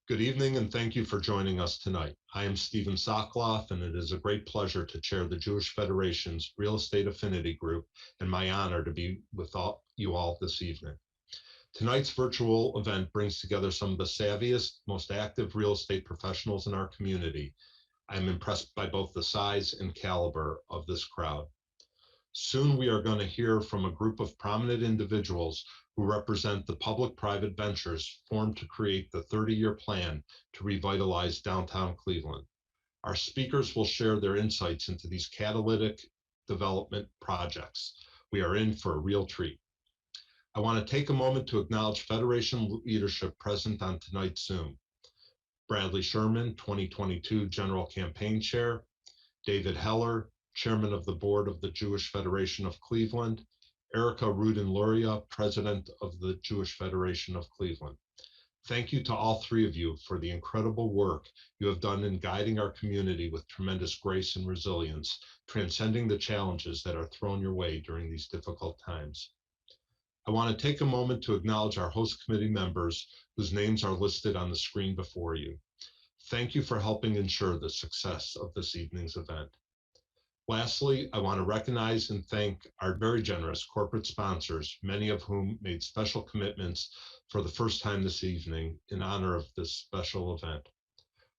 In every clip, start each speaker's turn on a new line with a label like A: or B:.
A: Good evening, and thank you for joining us tonight. I am Stephen Sokoloff, and it is a great pleasure to chair the Jewish Federation's Real Estate Affinity Group, and my honor to be with you all this evening. Tonight's virtual event brings together some of the savviest, most active real estate professionals in our community. I am impressed by both the size and caliber of this crowd. Soon we are going to hear from a group of prominent individuals who represent the public-private ventures formed to create the 30-year plan to revitalize downtown Cleveland. Our speakers will share their insights into these catalytic development projects. We are in for a real treat. I want to take a moment to acknowledge Federation leadership present on tonight's Zoom. Bradley Sherman, 2022 General Campaign Chair, David Heller, Chairman of the Board of the Jewish Federation of Cleveland, Erica Rudin-Luria, President of the Jewish Federation of Cleveland. Thank you to all three of you for the incredible work you have done in guiding our community with tremendous grace and resilience, transcending the challenges that are thrown your way during these difficult times. I want to take a moment to acknowledge our host committee members whose names are listed on the screen before you. Thank you for helping ensure the success of this evening's event. Lastly, I want to recognize and thank our very generous corporate sponsors, many of whom made special commitments for the first time this evening in honor of this special event.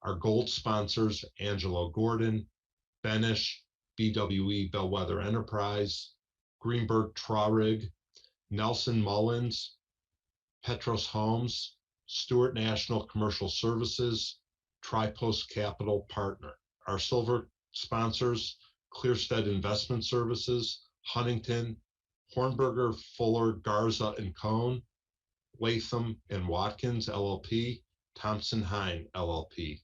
A: Our gold sponsors, Angelo Gordon, Benish, BWE Bellwether Enterprise, Greenberg Traurig, Nelson Mullins, Petros Homes, Stewart National Commercial Services, Tripost Capital Partner. Our silver sponsors, Clearstead Investment Services, Huntington, Hornberger, Fuller, Garza and Cohn, Latham and Watkins LLP, Thompson Hine LLP.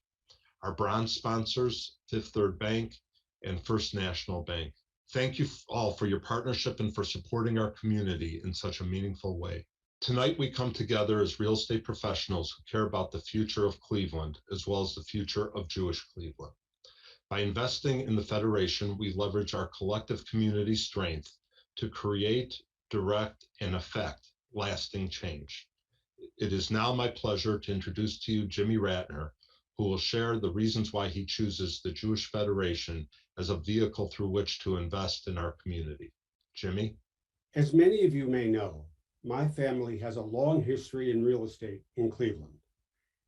A: Our bronze sponsors, Fifth Third Bank and First National Bank. Thank you all for your partnership and for supporting our community in such a meaningful way. Tonight we come together as real estate professionals who care about the future of Cleveland as well as the future of Jewish Cleveland. By investing in the Federation, we leverage our collective community strength to create, direct, and affect lasting change. It is now my pleasure to introduce to you Jimmy Ratner, who will share the reasons why he chooses the Jewish Federation as a vehicle through which to invest in our community. Jimmy?
B: As many of you may know, my family has a long history in real estate in Cleveland,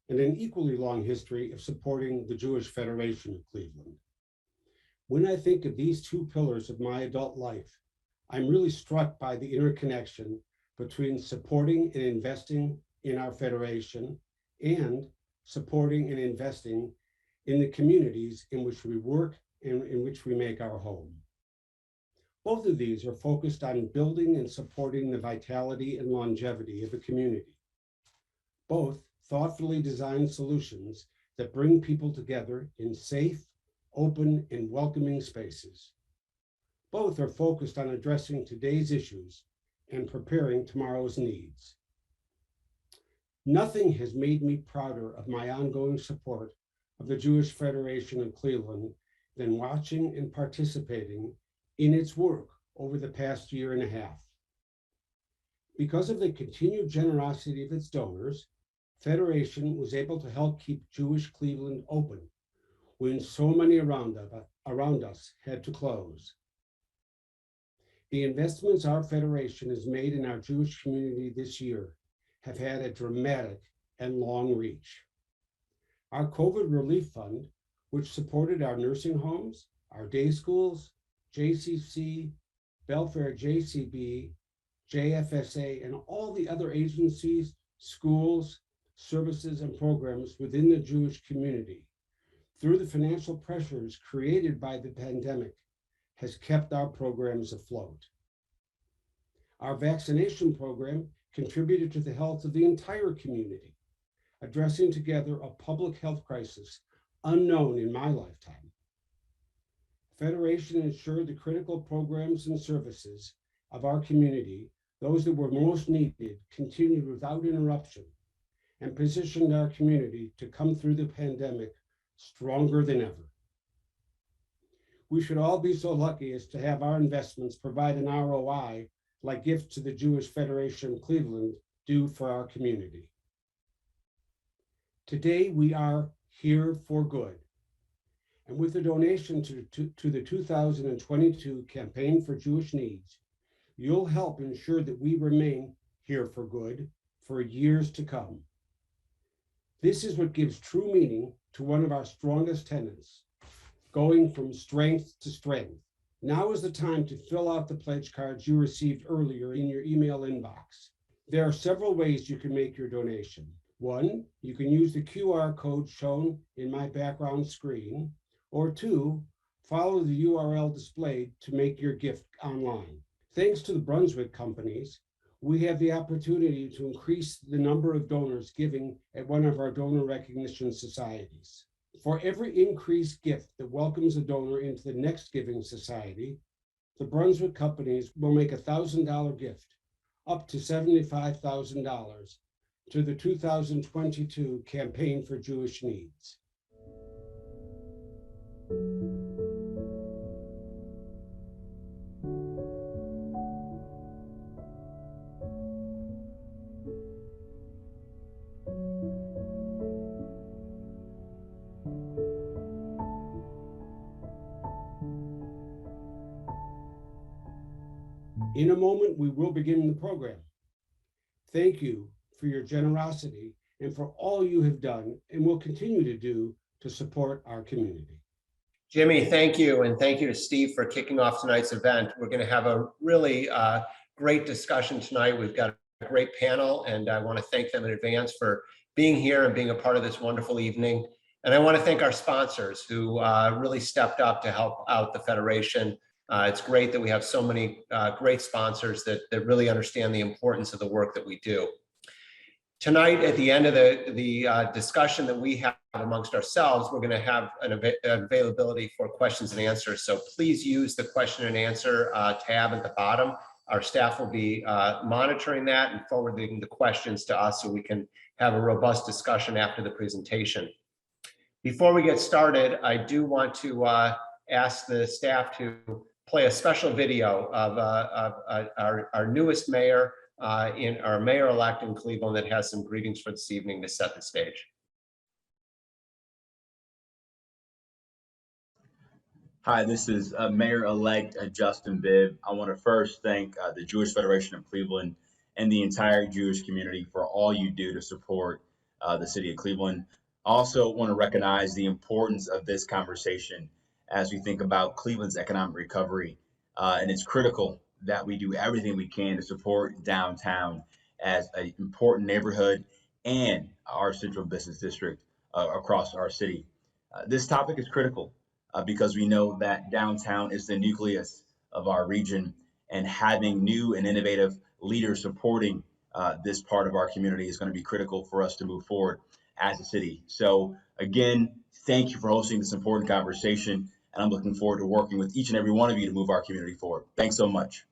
B: and an equally long history of supporting the Jewish Federation of Cleveland. When I think of these two pillars of my adult life, I'm really struck by the interconnection between supporting and investing in our Federation and supporting and investing in the communities in which we work and in which we make our home. Both of these are focused on building and supporting the vitality and longevity of a community. Both thoughtfully designed solutions that bring people together in safe, open, and welcoming spaces. Both are focused on addressing today's issues and preparing tomorrow's needs. Nothing has made me prouder of my ongoing support of the Jewish Federation of Cleveland than watching and participating in its work over the past year and a half. Because of the continued generosity of its donors, Federation was able to help keep Jewish Cleveland open when so many around us had to close. The investments our Federation has made in our Jewish community this year have had a dramatic and long reach. Our COVID Relief Fund, which supported our nursing homes, our day schools, JCC, Belfair JCB, JFSA, and all the other agencies, schools, services, and programs within the Jewish community, through the financial pressures created by the pandemic, has kept our programs afloat. Our vaccination program contributed to the health of the entire community, addressing together a public health crisis unknown in my lifetime. Federation ensured the critical programs and services of our community, those that were most needed, continued without interruption and positioned our community to come through the pandemic stronger than ever. We should all be so lucky as to have our investments provide an ROI like gifts to the Jewish Federation of Cleveland do for our community. Today, we are here for good. And with the donation to the 2022 Campaign for Jewish Needs, you'll help ensure that we remain here for good for years to come. This is what gives true meaning to one of our strongest tenets, going from strength to strength. Now is the time to fill out the pledge cards you received earlier in your email inbox. There are several ways you can make your donation. One, you can use the QR code shown in my background screen, or two, follow the URL displayed to make your gift online. Thanks to the Brunswick companies, we have the opportunity to increase the number of donors giving at one of our donor recognition societies. For every increased gift that welcomes a donor into the next giving society, the Brunswick companies will make a $1,000 gift, up to $75,000, to the 2022 Campaign for Jewish Needs. In a moment, we will begin the program. Thank you for your generosity and for all you have done and will continue to do to support our community.
C: Jimmy, thank you. And thank you to Steve for kicking off tonight's event. We're going to have a really great discussion tonight. We've got a great panel, and I want to thank them in advance for being here and being a part of this wonderful evening. And I want to thank our sponsors who really stepped up to help out the Federation. It's great that we have so many great sponsors that really understand the importance of the work that we do. Tonight, at the end of the discussion that we have amongst ourselves, we're going to have an availability for questions and answers. So please use the question and answer tab at the bottom. Our staff will be monitoring that and forwarding the questions to us so we can have a robust discussion after the presentation. Before we get started, I do want to ask the staff to play a special video of our newest mayor, in our mayor-elect in Cleveland, that has some greetings for this evening to set the stage.
D: Hi, this is Mayor-elect Justin Bibb. I want to first thank the Jewish Federation of Cleveland and the entire Jewish community for all you do to support the city of Cleveland. I also want to recognize the importance of this conversation as we think about Cleveland's economic recovery. And it's critical that we do everything we can to support downtown as an important neighborhood and our central business district across our city. This topic is critical because we know that downtown is the nucleus of our region, and having new and innovative leaders supporting this part of our community is going to be critical for us to move forward as a city. So again, thank you for hosting this important conversation, and I'm looking forward to working with each and every one of you to move our community forward. Thanks so much.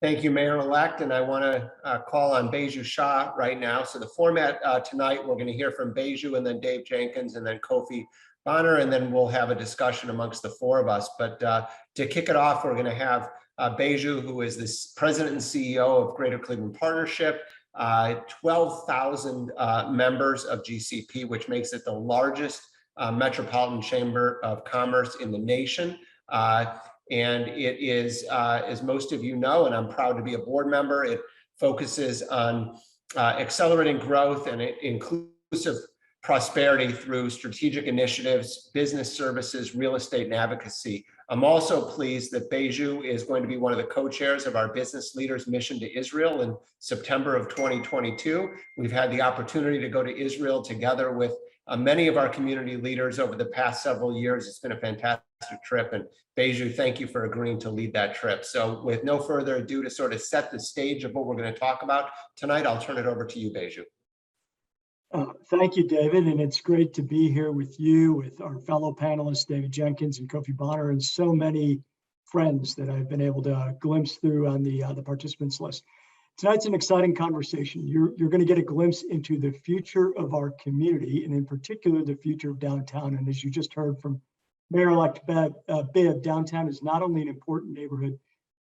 C: Thank you, Mayor-elect, and I want to call on Baiju Shah right now. So the format tonight, we're going to hear from Baiju and then Dave Jenkins and then Kofi Bonner, and then we'll have a discussion amongst the four of us. But to kick it off, we're going to have Baiju, who is the president and CEO of Greater Cleveland Partnership, 12,000 members of GCP, which makes it the largest metropolitan chamber of commerce in the nation. And it is, as most of you know, and I'm proud to be a board member, it focuses on accelerating growth and inclusive prosperity through strategic initiatives, business services, real estate, and advocacy. I'm also pleased that Baiju is going to be one of the co-chairs of our Business Leaders Mission to Israel in September of 2022. We've had the opportunity to go to Israel together with many of our community leaders over the past several years. It's been a fantastic trip, and Baiju, thank you for agreeing to lead that trip. So with no further ado, to sort of set the stage of what we're going to talk about tonight, I'll turn it over to you, Baiju.
E: Thank you, David, and it's great to be here with you, with our fellow panelists, David Jenkins and Kofi Bonner, and so many friends that I've been able to glimpse through on the participants list. Tonight's an exciting conversation. You're going to get a glimpse into the future of our community, and in particular, the future of downtown. And as you just heard from Mayor-elect Bibb, downtown is not only an important neighborhood,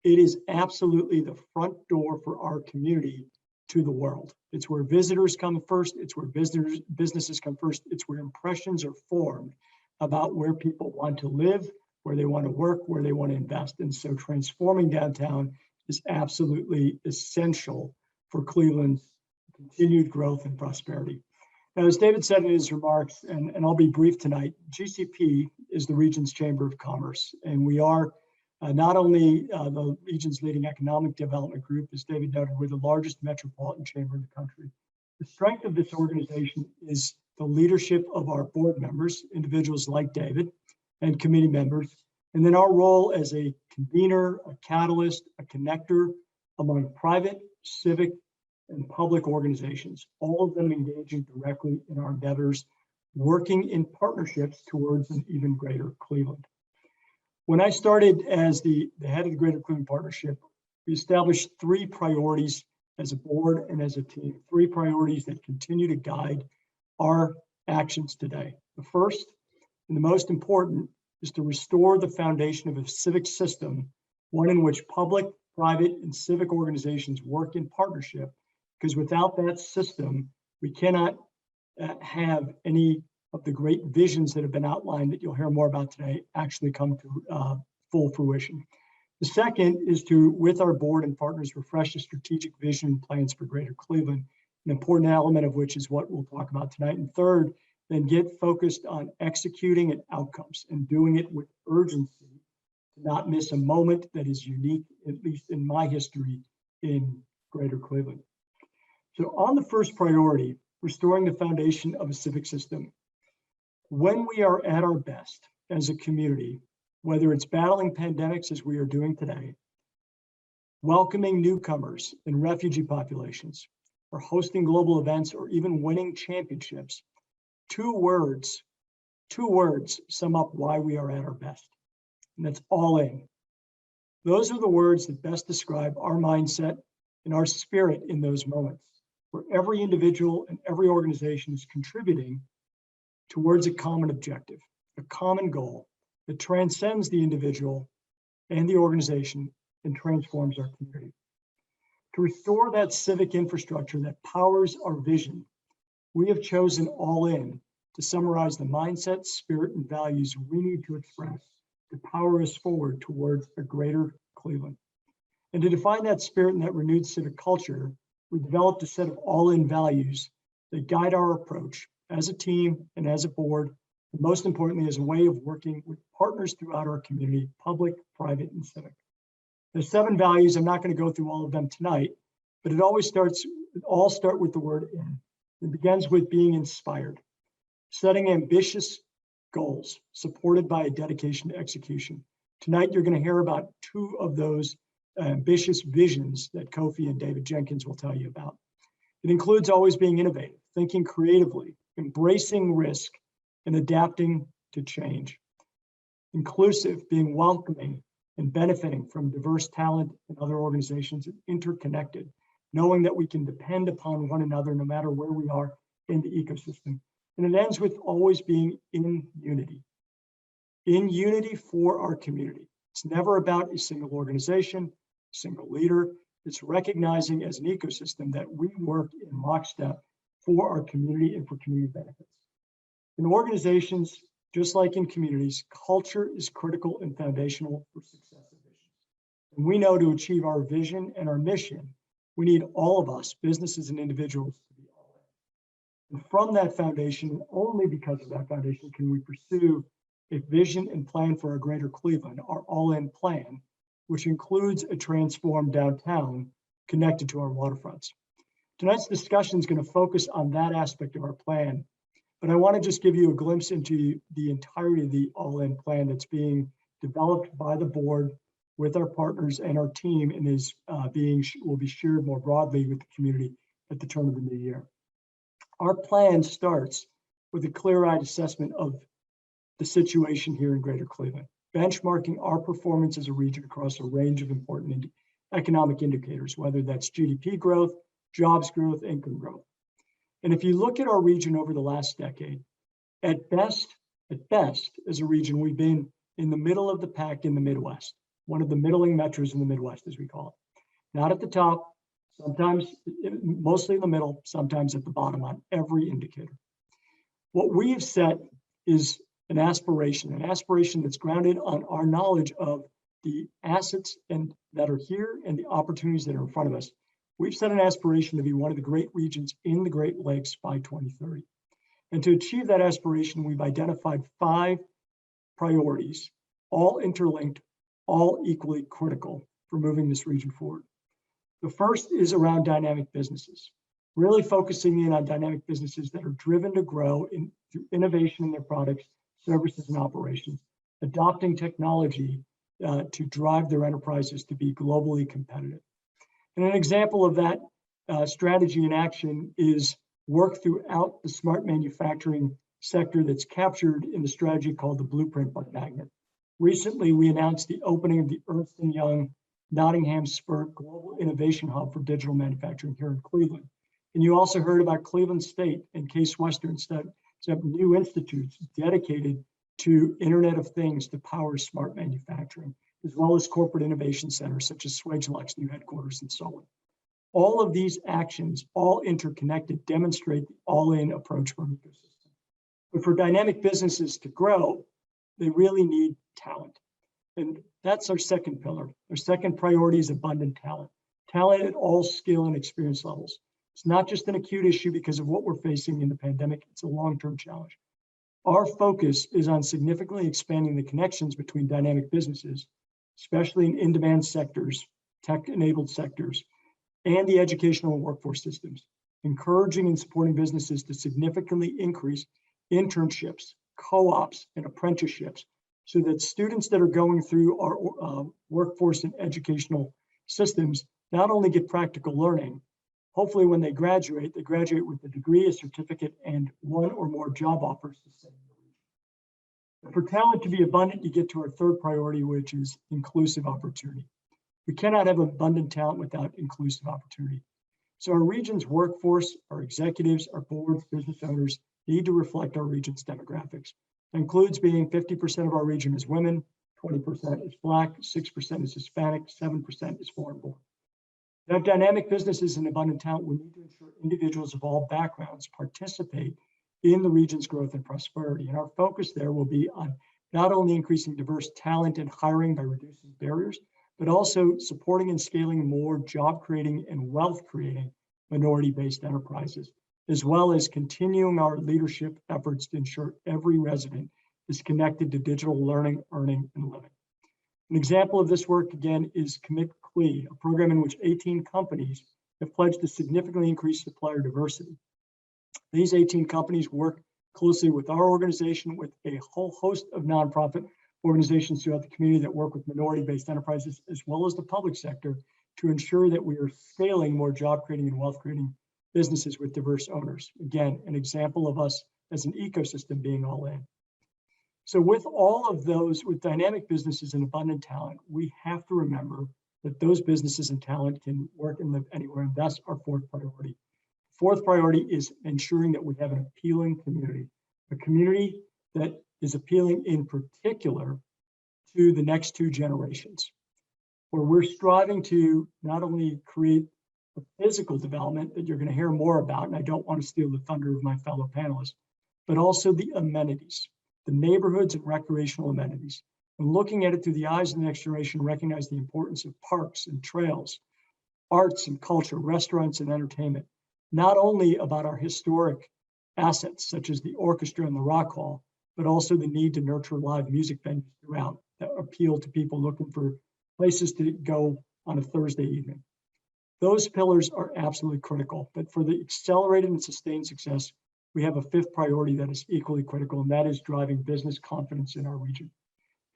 E: it is absolutely the front door for our community to the world. It's where visitors come first. It's where businesses come first. It's where impressions are formed about where people want to live, where they want to work, where they want to invest. And so transforming downtown is absolutely essential for Cleveland's continued growth and prosperity. Now, as David said in his remarks, and I'll be brief tonight, GCP is the region's Chamber of Commerce, and we are not only the region's leading economic development group, as David noted, we're the largest metropolitan chamber in the country. The strength of this organization is the leadership of our board members, individuals like David, and committee members, and then our role as a convener, a catalyst, a connector among private, civic, and public organizations, all of them engaging directly in our endeavors, working in partnerships towards an even greater Cleveland. When I started as the head of the Greater Cleveland Partnership, we established 3 priorities as a board and as a team, 3 priorities that continue to guide our actions today. The first and the most important is to restore the foundation of a civic system, one in which public, private, and civic organizations work in partnership, because without that system, we cannot have any of the great visions that have been outlined that you'll hear more about today actually come to full fruition. The second is to, with our board and partners, refresh the strategic vision and plans for Greater Cleveland, an important element of which is what we'll talk about tonight. And third, then get focused on executing and outcomes and doing it with urgency to not miss a moment that is unique, at least in my history, in Greater Cleveland. So on the first priority, restoring the foundation of a civic system, when we are at our best as a community, whether it's battling pandemics as we are doing today, welcoming newcomers and refugee populations, or hosting global events, or even winning championships, two words sum up why we are at our best, and that's all in. Those are the words that best describe our mindset and our spirit in those moments, where every individual and every organization is contributing towards a common objective, a common goal that transcends the individual and the organization and transforms our community. To restore that civic infrastructure that powers our vision, we have chosen AllIn to summarize the mindset, spirit, and values we need to express to power us forward towards a greater Cleveland. And to define that spirit and that renewed civic culture, we developed a set of AllIn values that guide our approach as a team and as a board, and most importantly, as a way of working with partners throughout our community, public, private, and civic. There's 7 values. I'm not going to go through all of them tonight, but it all start with the word in. It begins with being inspired, setting ambitious goals supported by a dedication to execution. Tonight, you're going to hear about 2 of those ambitious visions that Kofi and David Jenkins will tell you about. It includes always being innovative, thinking creatively, embracing risk, and adapting to change. Inclusive, being welcoming and benefiting from diverse talent and other organizations, and interconnected, knowing that we can depend upon one another no matter where we are in the ecosystem. And it ends with always being in unity for our community. It's never about a single organization, a single leader. It's recognizing as an ecosystem that we work in lockstep for our community and for community benefits. In organizations, just like in communities, culture is critical and foundational for success of vision. And we know to achieve our vision and our mission, we need all of us, businesses and individuals, to be all in. And from that foundation, only because of that foundation, can we pursue a vision and plan for a greater Cleveland, our all-in plan, which includes a transformed downtown connected to our waterfronts. Tonight's discussion is going to focus on that aspect of our plan, but I want to just give you a glimpse into the entirety of the all-in plan that's being developed by the board with our partners and our team, and will be shared more broadly with the community at the turn of the new year. Our plan starts with a clear-eyed assessment of the situation here in Greater Cleveland, benchmarking our performance as a region across a range of important economic indicators, whether that's GDP growth, jobs growth, income growth. And if you look at our region over the last decade, at best, as a region, we've been in the middle of the pack in the Midwest, one of the middling metros in the Midwest, as we call it. Not at the top, sometimes mostly in the middle, sometimes at the bottom on every indicator. What we have set is an aspiration that's grounded on our knowledge of the assets that are here and the opportunities that are in front of us. We've set an aspiration to be one of the great regions in the Great Lakes by 2030. And to achieve that aspiration, we've identified 5 priorities, all interlinked, all equally critical for moving this region forward. The first is around dynamic businesses, really focusing in on dynamic businesses that are driven to grow through innovation in their products, services, and operations, adopting technology to drive their enterprises to be globally competitive. And an example of that strategy in action is work throughout the smart manufacturing sector that's captured in the strategy called the Blueprint by Magnet. Recently, we announced the opening of the Ernst & Young Nottingham Spur Global Innovation Hub for digital manufacturing here in Cleveland. And you also heard about Cleveland State and Case Western set up new institutes dedicated to Internet of Things to power smart manufacturing, as well as corporate innovation centers such as Swagelok's new headquarters and so on. All of these actions, all interconnected, demonstrate the all-in approach for an ecosystem. But for dynamic businesses to grow, they really need talent. And that's our second pillar. Our second priority is abundant talent. Talent at all skill and experience levels. It's not just an acute issue because of what we're facing in the pandemic, it's a long-term challenge. Our focus is on significantly expanding the connections between dynamic businesses, especially in in-demand sectors, tech-enabled sectors, and the educational and workforce systems, encouraging and supporting businesses to significantly increase internships, co-ops, and apprenticeships so that students that are going through our workforce and educational systems not only get practical learning, hopefully when they graduate with a degree, a certificate, and one or more job offers to stay in the region. For talent to be abundant, you get to our third priority, which is inclusive opportunity. We cannot have abundant talent without inclusive opportunity. So our region's workforce, our executives, our boards, business owners need to reflect our region's demographics. It includes being 50% of our region is women, 20% is Black, 6% is Hispanic, 7% is foreign born. To have dynamic businesses and abundant talent, we need to ensure individuals of all backgrounds participate in the region's growth and prosperity. And our focus there will be on not only increasing diverse talent and hiring by reducing barriers, but also supporting and scaling more job creating and wealth creating minority-based enterprises, as well as continuing our leadership efforts to ensure every resident is connected to digital learning, earning, and living. An example of this work, again, is Commit Cle, a program in which 18 companies have pledged to significantly increase supplier diversity. These 18 companies work closely with our organization, with a whole host of nonprofit organizations throughout the community that work with minority-based enterprises, as well as the public sector, to ensure that we are scaling more job creating and wealth creating businesses with diverse owners. Again, an example of us as an ecosystem being all in. So with all of those, with dynamic businesses and abundant talent, we have to remember that those businesses and talent can work and live anywhere, and that's our fourth priority. Fourth priority is ensuring that we have an appealing community, a community that is appealing in particular to the next 2 generations, where we're striving to not only create the physical development that you're going to hear more about, and I don't want to steal the thunder of my fellow panelists, but also the amenities, the neighborhoods and recreational amenities. And looking at it through the eyes of the next generation, recognize the importance of parks and trails, arts and culture, restaurants and entertainment, not only about our historic assets, such as the orchestra and the rock hall, but also the need to nurture live music venues throughout that appeal to people looking for places to go on a Thursday evening. Those pillars are absolutely critical, but for the accelerated and sustained success, we have a fifth priority that is equally critical, and that is driving business confidence in our region.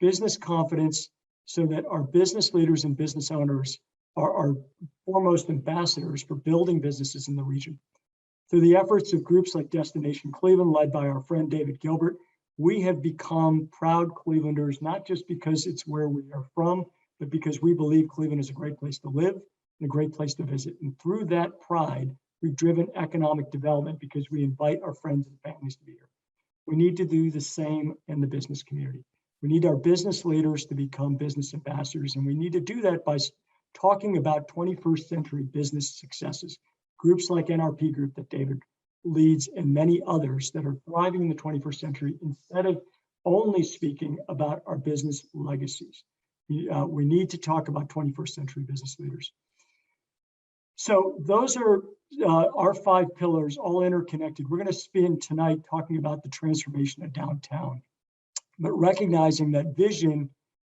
E: Business confidence so that our business leaders and business owners are our foremost ambassadors for building businesses in the region. Through the efforts of groups like Destination Cleveland, led by our friend David Gilbert, we have become proud Clevelanders, not just because it's where we are from, but because we believe Cleveland is a great place to live and a great place to visit. And through that pride, we've driven economic development because we invite our friends and families to be here. We need to do the same in the business community. We need our business leaders to become business ambassadors, and we need to do that by talking about 21st century business successes, groups like NRP Group that David leads and many others that are thriving in the 21st century instead of only speaking about our business legacies. We need to talk about 21st century business leaders. So those are our 5 pillars, all interconnected. We're going to spend tonight talking about the transformation of downtown, but recognizing that vision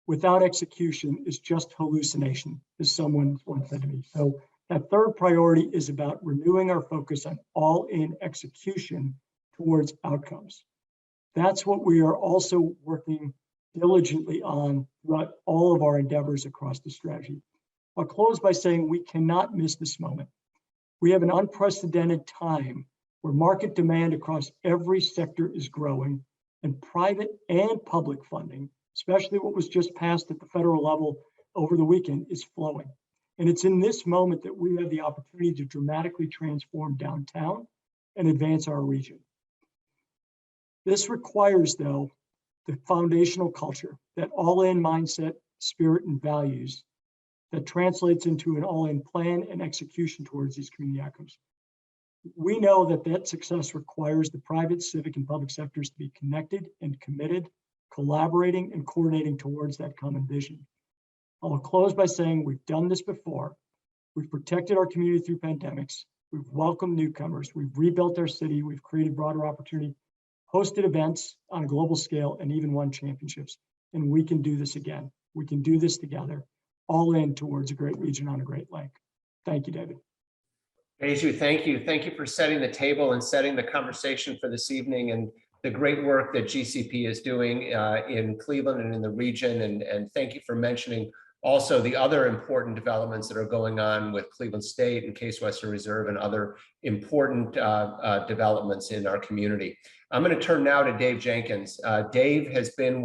E: without execution is just hallucination, as someone once said to me. So that third priority is about renewing our focus on all-in execution towards outcomes. That's what we are also working diligently on throughout all of our endeavors across the strategy. I'll close by saying we cannot miss this moment. We have an unprecedented time where market demand across every sector is growing, and private and public funding, especially what was just passed at the federal level over the weekend, is flowing. And it's in this moment that we have the opportunity to dramatically transform downtown and advance our region. This requires, though, the foundational culture, that all-in mindset, spirit, and values that translates into an all-in plan and execution towards these community outcomes. We know that that success requires the private, civic, and public sectors to be connected and committed, collaborating and coordinating towards that common vision. I'll close by saying we've done this before. We've protected our community through pandemics. We've welcomed newcomers. We've rebuilt our city. We've created broader opportunity, hosted events on a global scale, and even won championships. And we can do this again. We can do this together, all in towards a great region on a great lake. Thank you, David.
C: Baiju, thank you. Thank you for setting the table and setting the conversation for this evening, and the great work that GCP is doing in Cleveland and in the region. And thank you for mentioning also the other important developments that are going on with Cleveland State and Case Western Reserve and other important developments in our community. I'm going to turn now to Dave Jenkins. Dave has been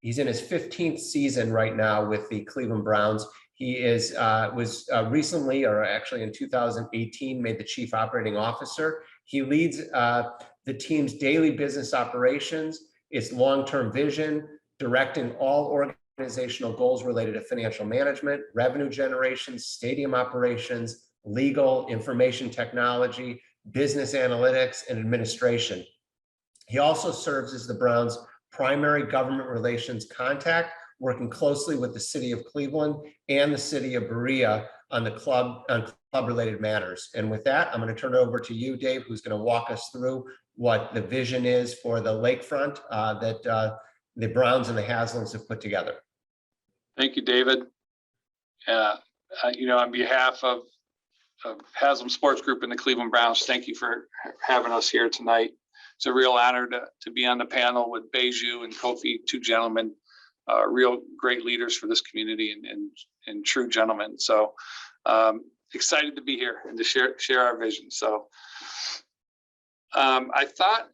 C: he's in his 15th season right now with the Cleveland Browns. He was recently, or actually in 2018, made the Chief Operating Officer. He leads the team's daily business operations, its long-term vision, directing all organizational goals related to financial management, revenue generation, stadium operations, legal, information technology, business analytics, and administration. He also serves as the Browns' primary government relations contact, working closely with the city of Cleveland and the city of Berea on club-related matters. And with that, I'm going to turn it over to you, Dave, who's going to walk us through what the vision is for the lakefront that the Browns and the Haslams have put together.
F: Thank you, David. On behalf of Haslam Sports Group and the Cleveland Browns, thank you for having us here tonight. It's a real honor to be on the panel with Baiju and Kofi, two gentlemen, real great leaders for this community and true gentlemen. So excited to be here and to share our vision. So I thought,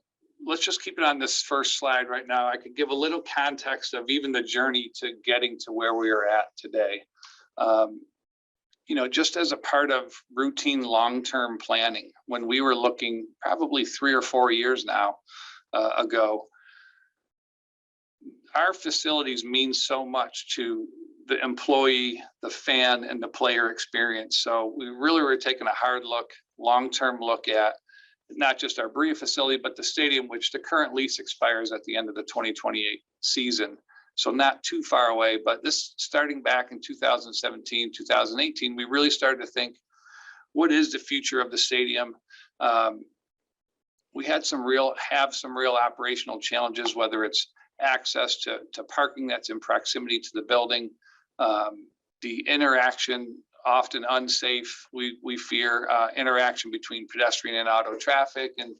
F: let's just keep it on this first slide right now. I could give a little context of even the journey to getting to where we are at today. Just as a part of routine long-term planning, when we were looking probably 3 or 4 years now ago, our facilities mean so much to the employee, the fan, and the player experience. So we really were taking a hard look, long-term look at not just our Berea facility, but the stadium, which the current lease expires at the end of the 2028 season. So not too far away, but this starting back in 2017, 2018, we really started to think, what is the future of the stadium? We had some real operational challenges, whether it's access to parking that's in proximity to the building, the interaction, often unsafe, we fear, interaction between pedestrian and auto traffic. And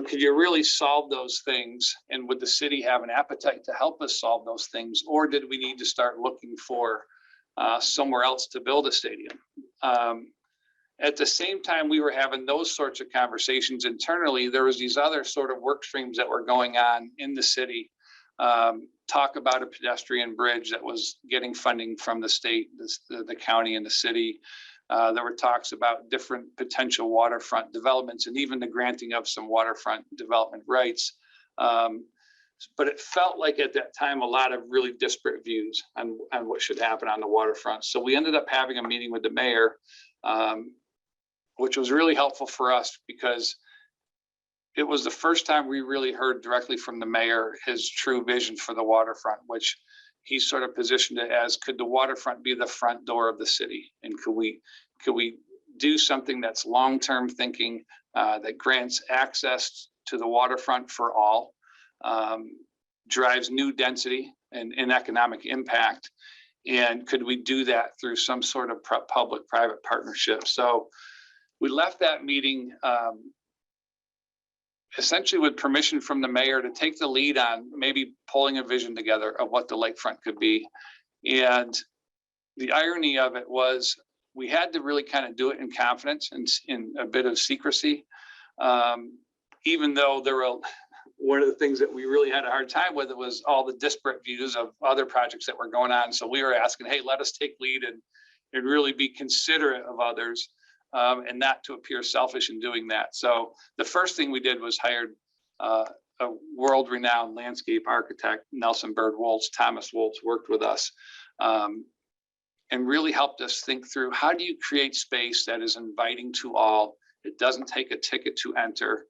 F: could you really solve those things? And would the city have an appetite to help us solve those things? Or did we need to start looking for somewhere else to build a stadium? At the same time we were having those sorts of conversations internally, there was these other sort of work streams that were going on in the city. Talk about a pedestrian bridge that was getting funding from the state, the county, and the city. There were talks about different potential waterfront developments and even the granting of some waterfront development rights. But it felt like at that time, a lot of really disparate views on what should happen on the waterfront. So we ended up having a meeting with the mayor, which was really helpful for us because it was the first time we really heard directly from the mayor his true vision for the waterfront, which he sort of positioned it as, could the waterfront be the front door of the city? And could we do something that's long-term thinking, that grants access to the waterfront for all, drives new density and economic impact? And could we do that through some sort of public-private partnership? So we left that meeting essentially with permission from the mayor to take the lead on maybe pulling a vision together of what the lakefront could be. And the irony of it was we had to really kind of do it in confidence and in a bit of secrecy, even though there were, one of the things that we really had a hard time with, it was all the disparate views of other projects that were going on. So we were asking, hey, let us take lead and really be considerate of others. And not to appear selfish in doing that. So the first thing we did was hired a world-renowned landscape architect, Nelson Bird Woltz. Thomas Woltz worked with us and really helped us think through, how do you create space that is inviting to all? It doesn't take a ticket to enter.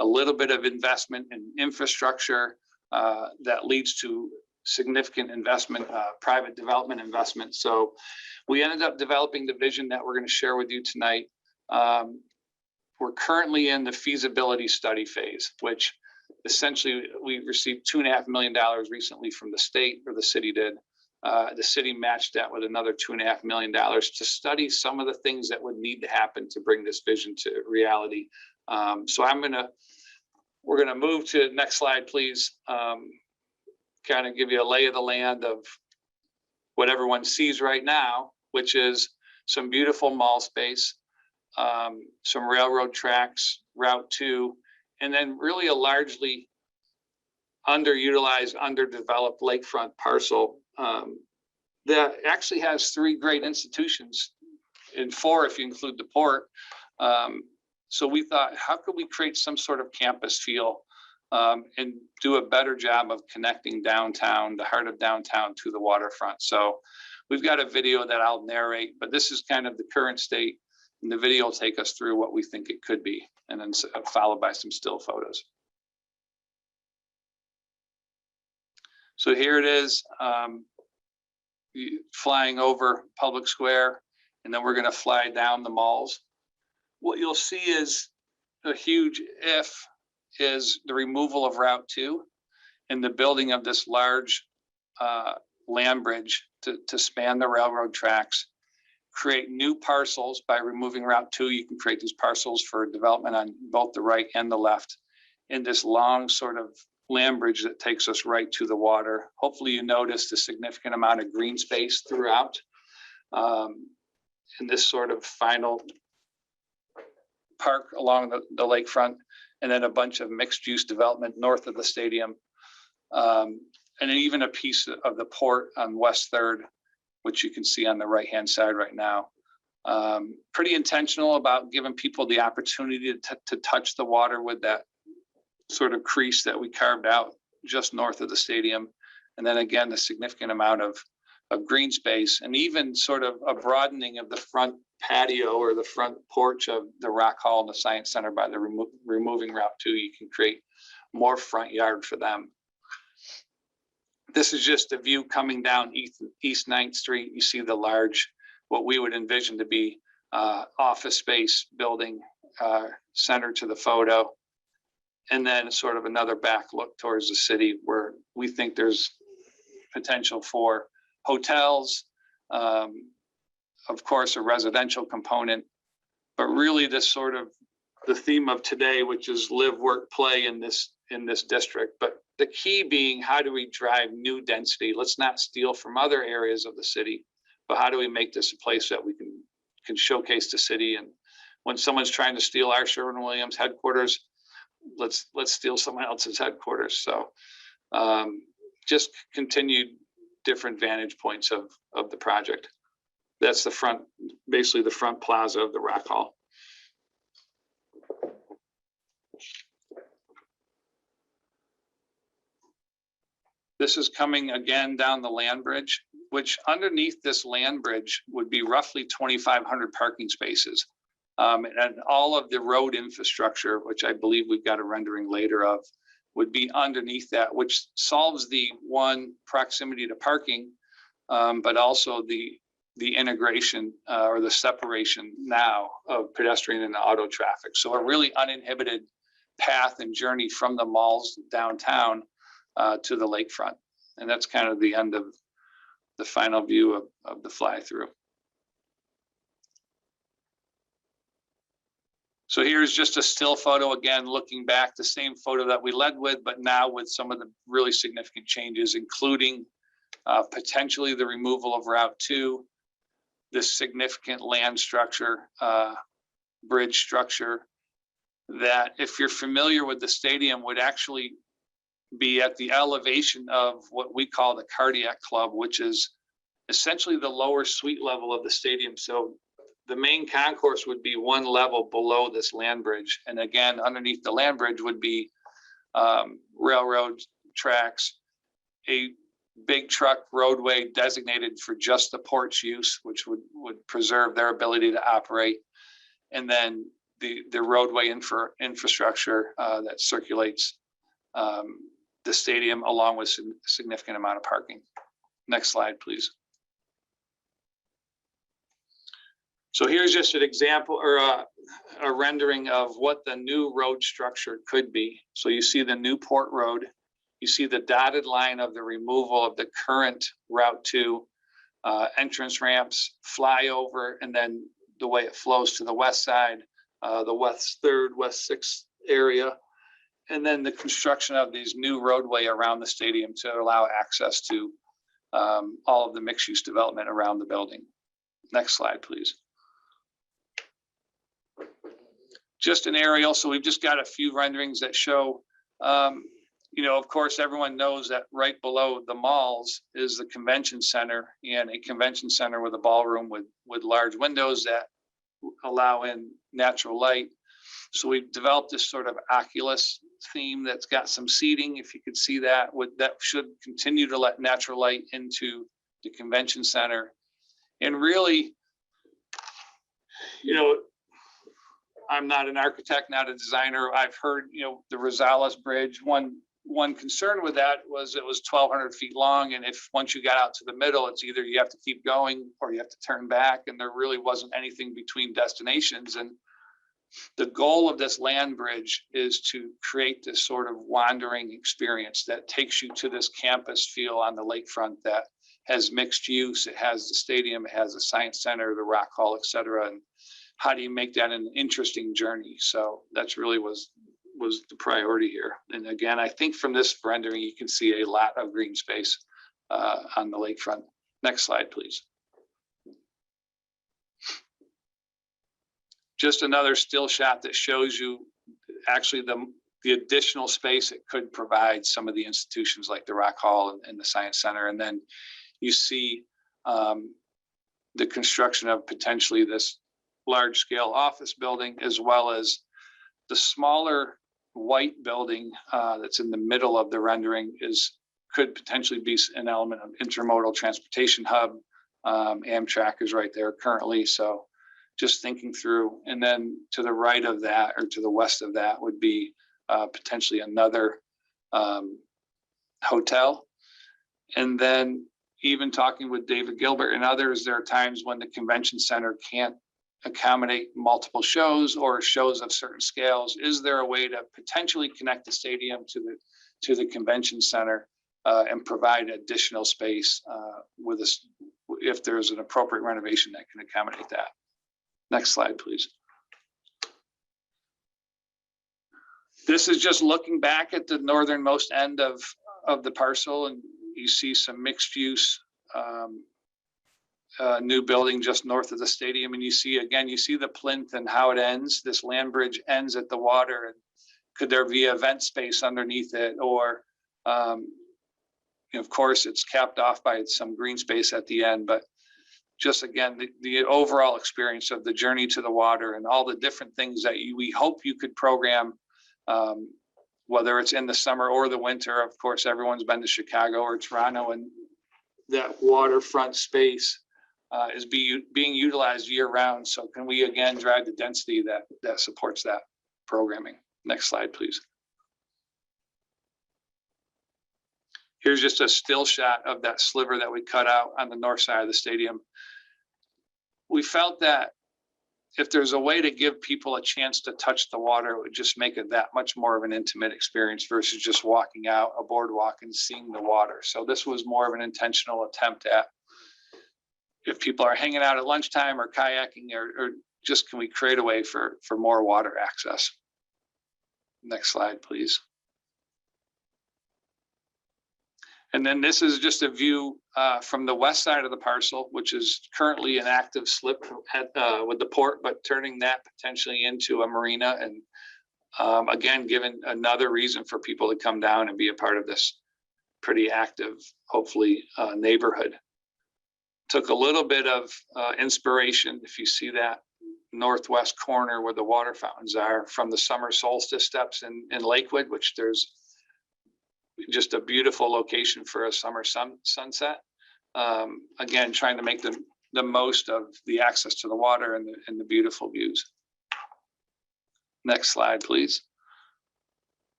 F: A little bit of investment in infrastructure that leads to significant investment, private development investment. So we ended up developing the vision that we're going to share with you tonight. We're currently in the feasibility study phase, which essentially we received $2.5 million recently from the state, or the city did. The city matched that with another $2.5 million to study some of the things that would need to happen to bring this vision to reality. So we're gonna move to the next slide, please. Kind of give you a lay of the land of what everyone sees right now, which is some beautiful mall space, some railroad tracks, Route 2, and then really a largely underutilized, underdeveloped lakefront parcel that actually has 3 great institutions, and 4 if you include the port. So we thought, how could we create some sort of campus feel and do a better job of connecting downtown, the heart of downtown, to the waterfront? So we've got a video that I'll narrate, but this is kind of the current state, and the video will take us through what we think it could be, and then followed by some still photos. So here it is, flying over Public Square, and then we're going to fly down the malls. What you'll see is a huge if is the removal of Route 2 and the building of this large land bridge to span the railroad tracks, create new parcels. By removing Route 2, you can create these parcels for development on both the right and the left in this long sort of land bridge that takes us right to the water. Hopefully you noticed a significant amount of green space throughout in this sort of final park along the lakefront, and then a bunch of mixed use development north of the stadium. And then even a piece of the port on West 3rd, which you can see on the right-hand side right now. Pretty intentional about giving people the opportunity to touch the water with that sort of crease that we carved out just north of the stadium. And then again, the significant amount of green space, and even sort of a broadening of the front patio or the front porch of the Rock Hall and the Science Center. By the removing Route 2, you can create more front yard for them. This is just a view coming down East 9th Street. You see the large, what we would envision to be office space building center to the photo. And then sort of another back look towards the city where we think there's potential for hotels, of course, a residential component, but really this sort of the theme of today, which is live, work, play in this district. But the key being, how do we drive new density? Let's not steal from other areas of the city, but how do we make this a place that we can showcase the city? And when someone's trying to steal our Sherwin-Williams headquarters, let's steal someone else's headquarters. So just continued different vantage points of the project. That's the front, basically the front plaza of the Rock Hall. This is coming again down the land bridge, which underneath this land bridge would be roughly 2,500 parking spaces. And all of the road infrastructure, which I believe we've got a rendering later of, would be underneath that, which solves the one proximity to parking, but also the integration or the separation now of pedestrian and auto traffic. So a really uninhibited path and journey from the malls downtown to the lakefront. And that's kind of the end of the final view of the fly through. So here's just a still photo, again, looking back, the same photo that we led with, but now with some of the really significant changes, including potentially the removal of Route 2, this significant land structure, bridge structure, that if you're familiar with the stadium would actually be at the elevation of what we call the Cardiac Club, which is essentially the lower suite level of the stadium. So the main concourse would be one level below this land bridge. And again, underneath the land bridge would be railroad tracks, a big truck roadway designated for just the port's use, which would preserve their ability to operate. And then the roadway infrastructure that circulates the stadium, along with a significant amount of parking. Next slide, please. So here's just an example or a rendering of what the new road structure could be. So you see the new Port Road, you see the dotted line of the removal of the current Route 2 entrance ramps, flyover, and then the way it flows to the west side, the West 3rd, West 6th area, and then the construction of these new roadway around the stadium to allow access to all of the mixed-use development around the building. Next slide, please. Just an aerial, so we've just got a few renderings that show, you know, of course, everyone knows that right below the malls is the convention center, and a convention center with a ballroom with large windows that allow in natural light. So we've developed this sort of Oculus theme that's got some seating, if you could see that, that should continue to let natural light into the convention center. And really, you know, I'm not an architect, not a designer. I've heard, you know, the Rosales Bridge. One concern with that was it was 1,200 feet long, and if once you got out to the middle, it's either you have to keep going or you have to turn back, and there really wasn't anything between destinations. And the goal of this land bridge is to create this sort of wandering experience that takes you to this campus feel on the lakefront that has mixed use. It has the stadium, it has the science center, the rock hall, et cetera. And how do you make that an interesting journey? So that's really was the priority here. And again, I think from this rendering, you can see a lot of green space on the lakefront. Next slide, please. Just another still shot that shows you actually the additional space it could provide some of the institutions like the Rock Hall and the Science Center. And then you see the construction of potentially this large scale office building, as well as the smaller white building that's in the middle of the rendering could potentially be an element of intermodal transportation hub. Amtrak is right there currently. So just thinking through, and then to the right of that or to the west of that would be potentially another hotel. And then even talking with David Gilbert and others, there are times when the convention center can't accommodate multiple shows or shows of certain scales. Is there a way to potentially connect the stadium to the convention center and provide additional space with us if there's an appropriate renovation that can accommodate that? Next slide, please. This is just looking back at the northernmost end of the parcel, and you see some mixed use new building just north of the stadium. And you see, again, you see the plinth and how it ends. This land bridge ends at the water. And could there be event space underneath it? Or, of course, it's capped off by some green space at the end. But just, again, the overall experience of the journey to the water and all the different things that we hope you could program whether it's in the summer or the winter. Of course, everyone's been to Chicago or Toronto, and that waterfront space is being utilized year round. So can we again drive the density that supports that programming? Next slide, please. Here's just a still shot of that sliver that we cut out on the north side of the stadium. We felt that if there's a way to give people a chance to touch the water, it would just make it that much more of an intimate experience versus just walking out a boardwalk and seeing the water. So this was more of an intentional attempt at, if people are hanging out at lunchtime or kayaking, or just can we create a way for more water access? Next slide, please. And then this is just a view from the west side of the parcel, which is currently an active slip with the port, but turning that potentially into a marina. And again, given another reason for people to come down and be a part of this pretty active, hopefully, neighborhood. Took a little bit of inspiration, if you see that northwest corner where the water fountains are, from the summer solstice steps in Lakewood, which there's just a beautiful location for a summer sunset. Again, trying to make the most of the access to the water and the beautiful views. Next slide, please.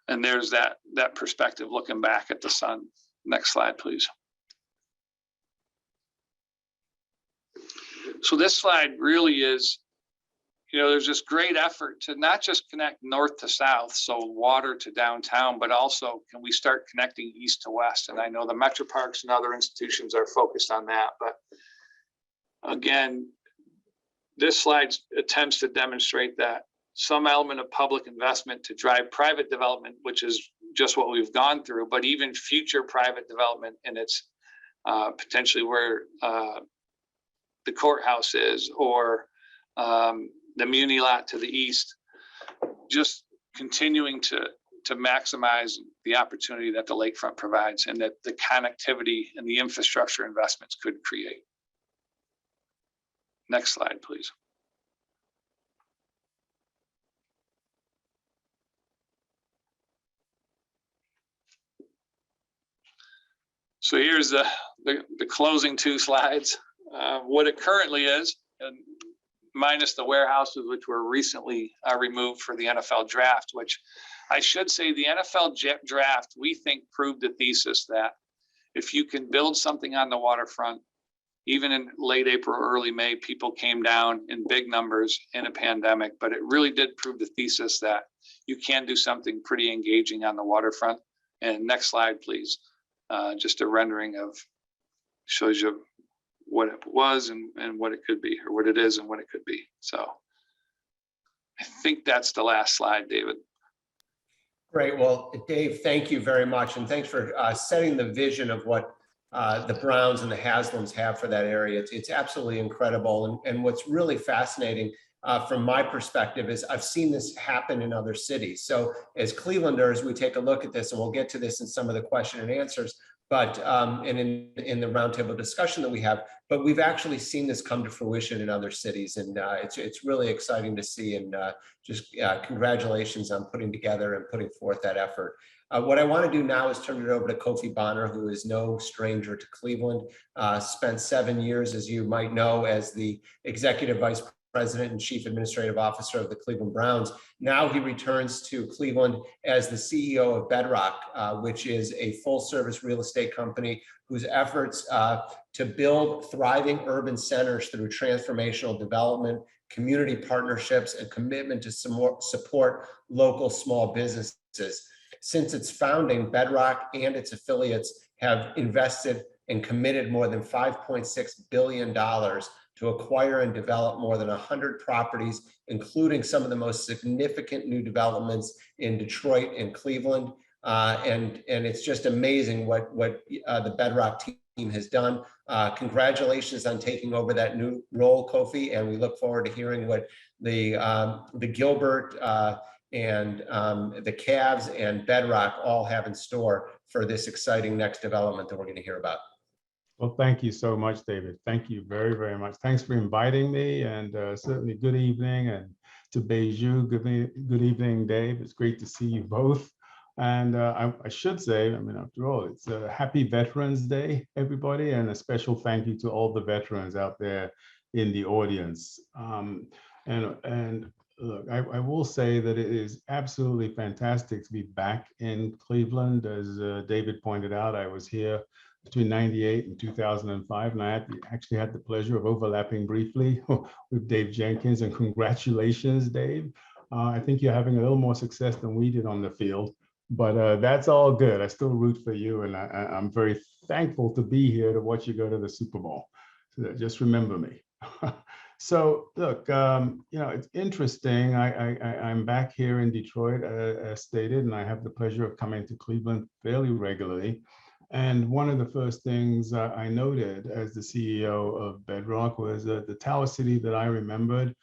F: And there's that perspective looking back at the sun. Next slide, please. So this slide really is, there's this great effort to not just connect north to south, so water to downtown, but also can we start connecting east to west? And I know the Metro Parks and other institutions are focused on that, but again, this slide attempts to demonstrate that some element of public investment to drive private development, which is just what we've gone through, but even future private development, and it's potentially where the courthouse is, or the Muni lot to the east, just continuing to maximize the opportunity that the lakefront provides and that the connectivity and the infrastructure investments could create. Next slide, please. So here's the closing two slides. What it currently is, and minus the warehouses, which were recently removed for the NFL draft, which I should say the NFL draft, we think proved the thesis that if you can build something on the waterfront, even in late April, early May, people came down in big numbers in a pandemic, but it really did prove the thesis that you can do something pretty engaging on the waterfront. And next slide, please. Just a rendering of, shows you what it was and what it could be, or what it is and what it could be. So I think that's the last slide, David.
C: Great. Well, Dave, thank you very much. And thanks for setting the vision of what the Browns and the Haslams have for that area. It's absolutely incredible. And what's really fascinating from my perspective is I've seen this happen in other cities. So as Clevelanders, we take a look at this, and we'll get to this in some of the question and answers, but and in the roundtable discussion that we have, but we've actually seen this come to fruition in other cities, and it's really exciting to see, and just congratulations on putting together and putting forth that effort. What I want to do now is turn it over to Kofi Bonner, who is no stranger to Cleveland, spent 7 years, as you might know, as the Executive Vice President and Chief Administrative Officer of the Cleveland Browns. Now he returns to Cleveland as the CEO of Bedrock, which is a full-service real estate company whose efforts to build thriving urban centers through transformational development, community partnerships, and commitment to support local small businesses. Since its founding, Bedrock and its affiliates have invested and committed more than $5.6 billion to acquire and develop more than 100 properties, including some of the most significant new developments in Detroit and Cleveland. And it's just amazing what the Bedrock team has done. Congratulations on taking over that new role, Kofi, and we look forward to hearing what the Gilbert and the Cavs and Bedrock all have in store for this exciting next development that we're going to hear about.
G: Well, thank you so much, David. Thank you very, very much. Thanks for inviting me, and certainly good evening, and to Baiju. Good evening, Dave. It's great to see you both. And I should say, I mean, after all, it's a happy Veterans Day, everybody, and a special thank you to all the veterans out there in the audience. And look, I will say that it is absolutely fantastic to be back in Cleveland. As David pointed out, I was here between 98 and 2005, and I actually had the pleasure of overlapping briefly with Dave Jenkins, and congratulations, Dave. I think you're having a little more success than we did on the field, but that's all good. I still root for you, and I'm very thankful to be here to watch you go to the Super Bowl. So just remember me. So look, it's interesting. I'm back here in Detroit, as stated, and I have the pleasure of coming to Cleveland fairly regularly. And one of the first things I noted as the CEO of Bedrock was the Tower City that I remembered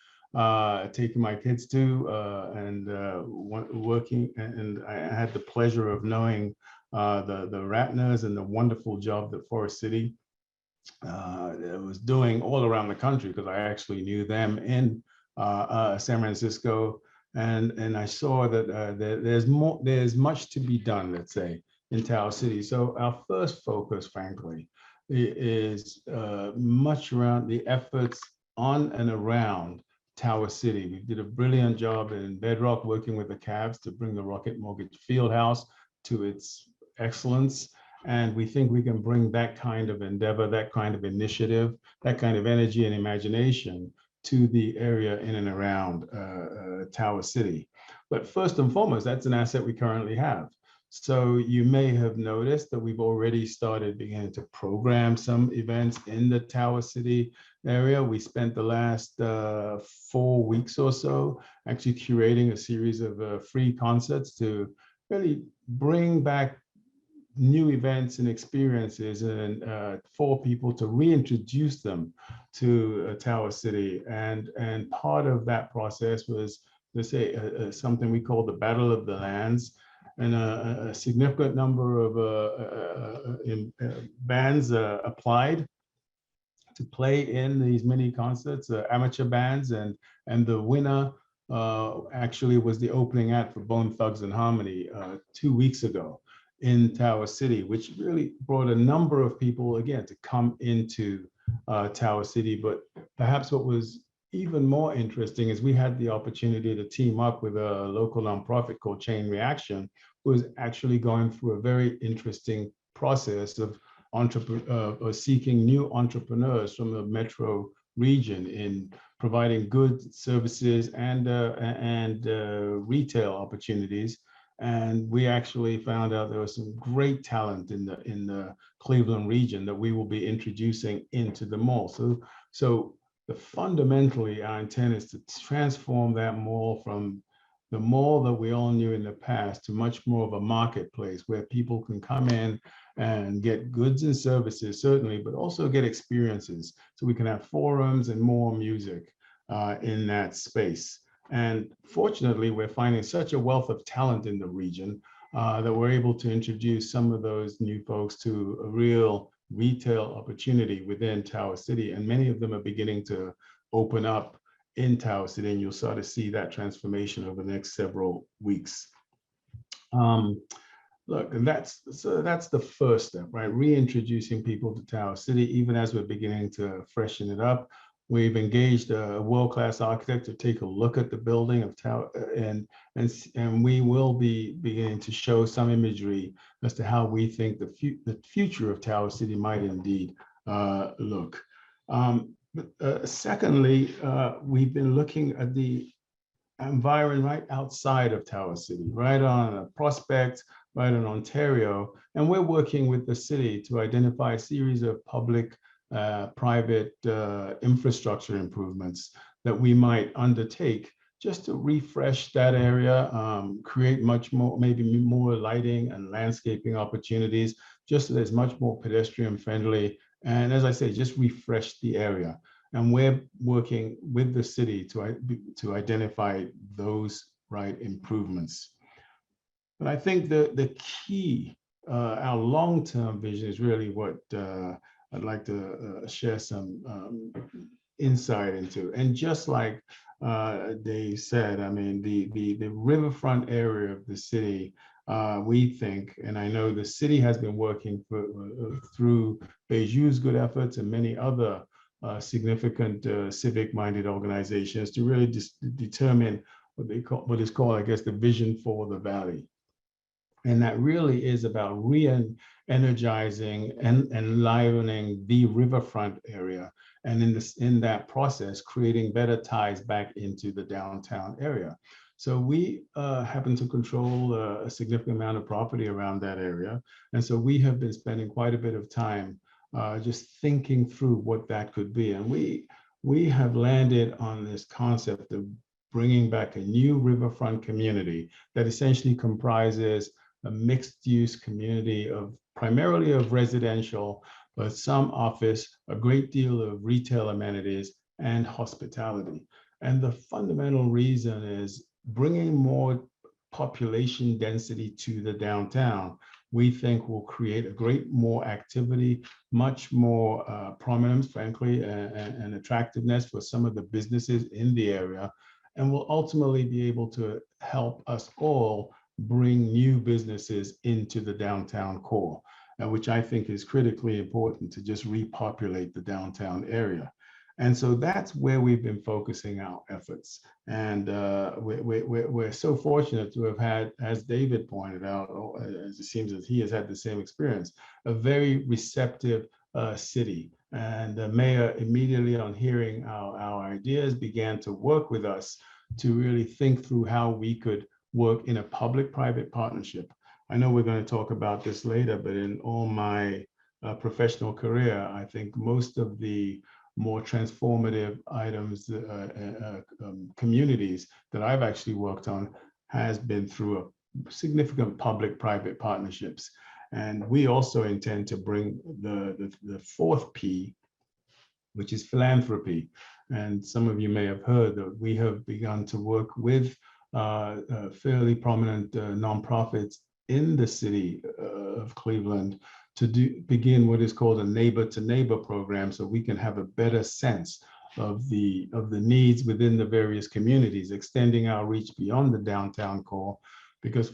G: taking my kids to and working. And I had the pleasure of knowing the Ratners and the wonderful job that Forest City was doing all around the country, because I actually knew them in San Francisco. And I saw that there's much to be done, let's say, in Tower City. So our first focus, frankly, is much around the efforts on and around Tower City. We did a brilliant job in Bedrock working with the Cavs to bring the Rocket Mortgage Fieldhouse to its excellence. And we think we can bring that kind of endeavor, that kind of initiative, that kind of energy and imagination to the area in and around Tower City. But first and foremost, that's an asset we currently have. So you may have noticed that we've already started beginning to program some events in the Tower City area. We spent the last 4 weeks or so actually curating a series of free concerts to really bring back new events and experiences and for people to reintroduce them to Tower City. And part of that process was, let's say, something we call the Battle of the Lands. And a significant number of bands applied to play in these mini concerts, amateur bands, and the winner actually was the opening act for Bone Thugs and Harmony 2 weeks ago in Tower City, which really brought a number of people, again, to come into Tower City. But perhaps what was even more interesting is we had the opportunity to team up with a local nonprofit called Chain Reaction, who is actually going through a very interesting process of seeking new entrepreneurs from the metro region in providing goods, services, and retail opportunities. And we actually found out there was some great talent in the Cleveland region that we will be introducing into the mall. So fundamentally, our intent is to transform that mall from the mall that we all knew in the past to much more of a marketplace where people can come in and get goods and services, certainly, but also get experiences. So we can have forums and more music in that space. And fortunately, we're finding such a wealth of talent in the region that we're able to introduce some of those new folks to a real retail opportunity within Tower City. And many of them are beginning to open up in Tower City, and you'll start to see that transformation over the next several weeks. Look, and that's the first step, right? Reintroducing people to Tower City, even as we're beginning to freshen it up. We've engaged a world-class architect to take a look at the building of Tower, and we will be beginning to show some imagery as to how we think the future of Tower City might indeed look. Secondly, we've been looking at the environment right outside of Tower City, right on Prospect, right on Ontario, and we're working with the city to identify a series of public-private infrastructure improvements that we might undertake just to refresh that area, create much more, maybe more lighting and landscaping opportunities, just so there's much more pedestrian friendly. And as I say, just refresh the area. And we're working with the city to identify those right improvements. But I think the key, our long-term vision is really what I'd like to share some insight into. And just like Dave said, I mean, the riverfront area of the city, we think, and I know the city has been working through Baiju's good efforts and many other significant civic-minded organizations to really determine what is called, I guess, the vision for the valley. And that really is about re-energizing and enlivening the riverfront area. And in that process, creating better ties back into the downtown area. So we happen to control a significant amount of property around that area. And so we have been spending quite a bit of time just thinking through what that could be. And we have landed on this concept of bringing back a new riverfront community that essentially comprises a mixed-use community of primarily of residential, but some office, a great deal of retail amenities, and hospitality. And the fundamental reason is bringing more population density to the downtown, we think will create a great more activity, much more prominence, frankly, and attractiveness for some of the businesses in the area, and will ultimately be able to help us all bring new businesses into the downtown core, which I think is critically important to just repopulate the downtown area. And so that's where we've been focusing our efforts. And we're so fortunate to have had, as David pointed out, as it seems that he has had the same experience, a very receptive city. And the mayor, immediately on hearing our ideas, began to work with us to really think through how we could work in a public-private partnership. I know we're going to talk about this later, but in all my professional career, I think most of the more transformative items, communities that I've actually worked on has been through a significant public-private partnerships. And we also intend to bring the fourth P, which is philanthropy. And some of you may have heard that we have begun to work with fairly prominent nonprofits in the city of Cleveland to begin what is called a neighbor-to-neighbor program, so we can have a better sense of the needs within the various communities, extending our reach beyond the downtown core. Because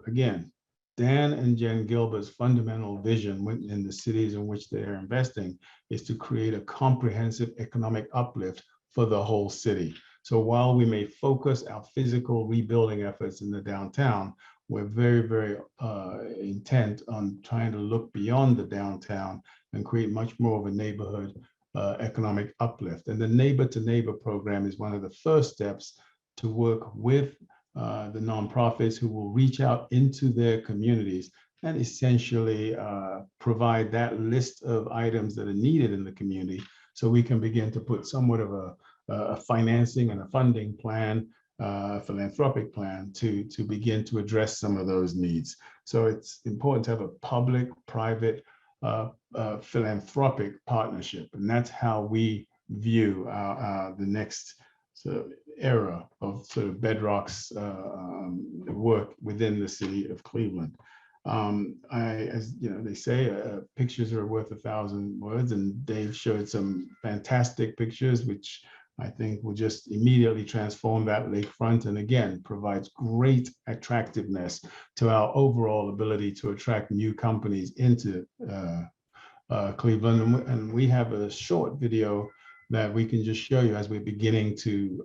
G: again, Dan and Jen Gilbert's fundamental vision in the cities in which they are investing is to create a comprehensive economic uplift for the whole city. So while we may focus our physical rebuilding efforts in the downtown, we're very, very intent on trying to look beyond the downtown and create much more of a neighborhood economic uplift. And the neighbor-to-neighbor program is one of the first steps to work with the nonprofits who will reach out into their communities and essentially provide that list of items that are needed in the community, so we can begin to put somewhat of a financing and a funding plan, philanthropic plan to begin to address some of those needs. So it's important to have a public-private philanthropic partnership, and that's how we view the next sort of era of sort of Bedrock's work within the city of Cleveland. As you know, they say, pictures are worth 1,000 words, and Dave showed some fantastic pictures, which I think will just immediately transform that lakefront, and again, provides great attractiveness to our overall ability to attract new companies into Cleveland. And we have a short video that we can just show you as we're beginning to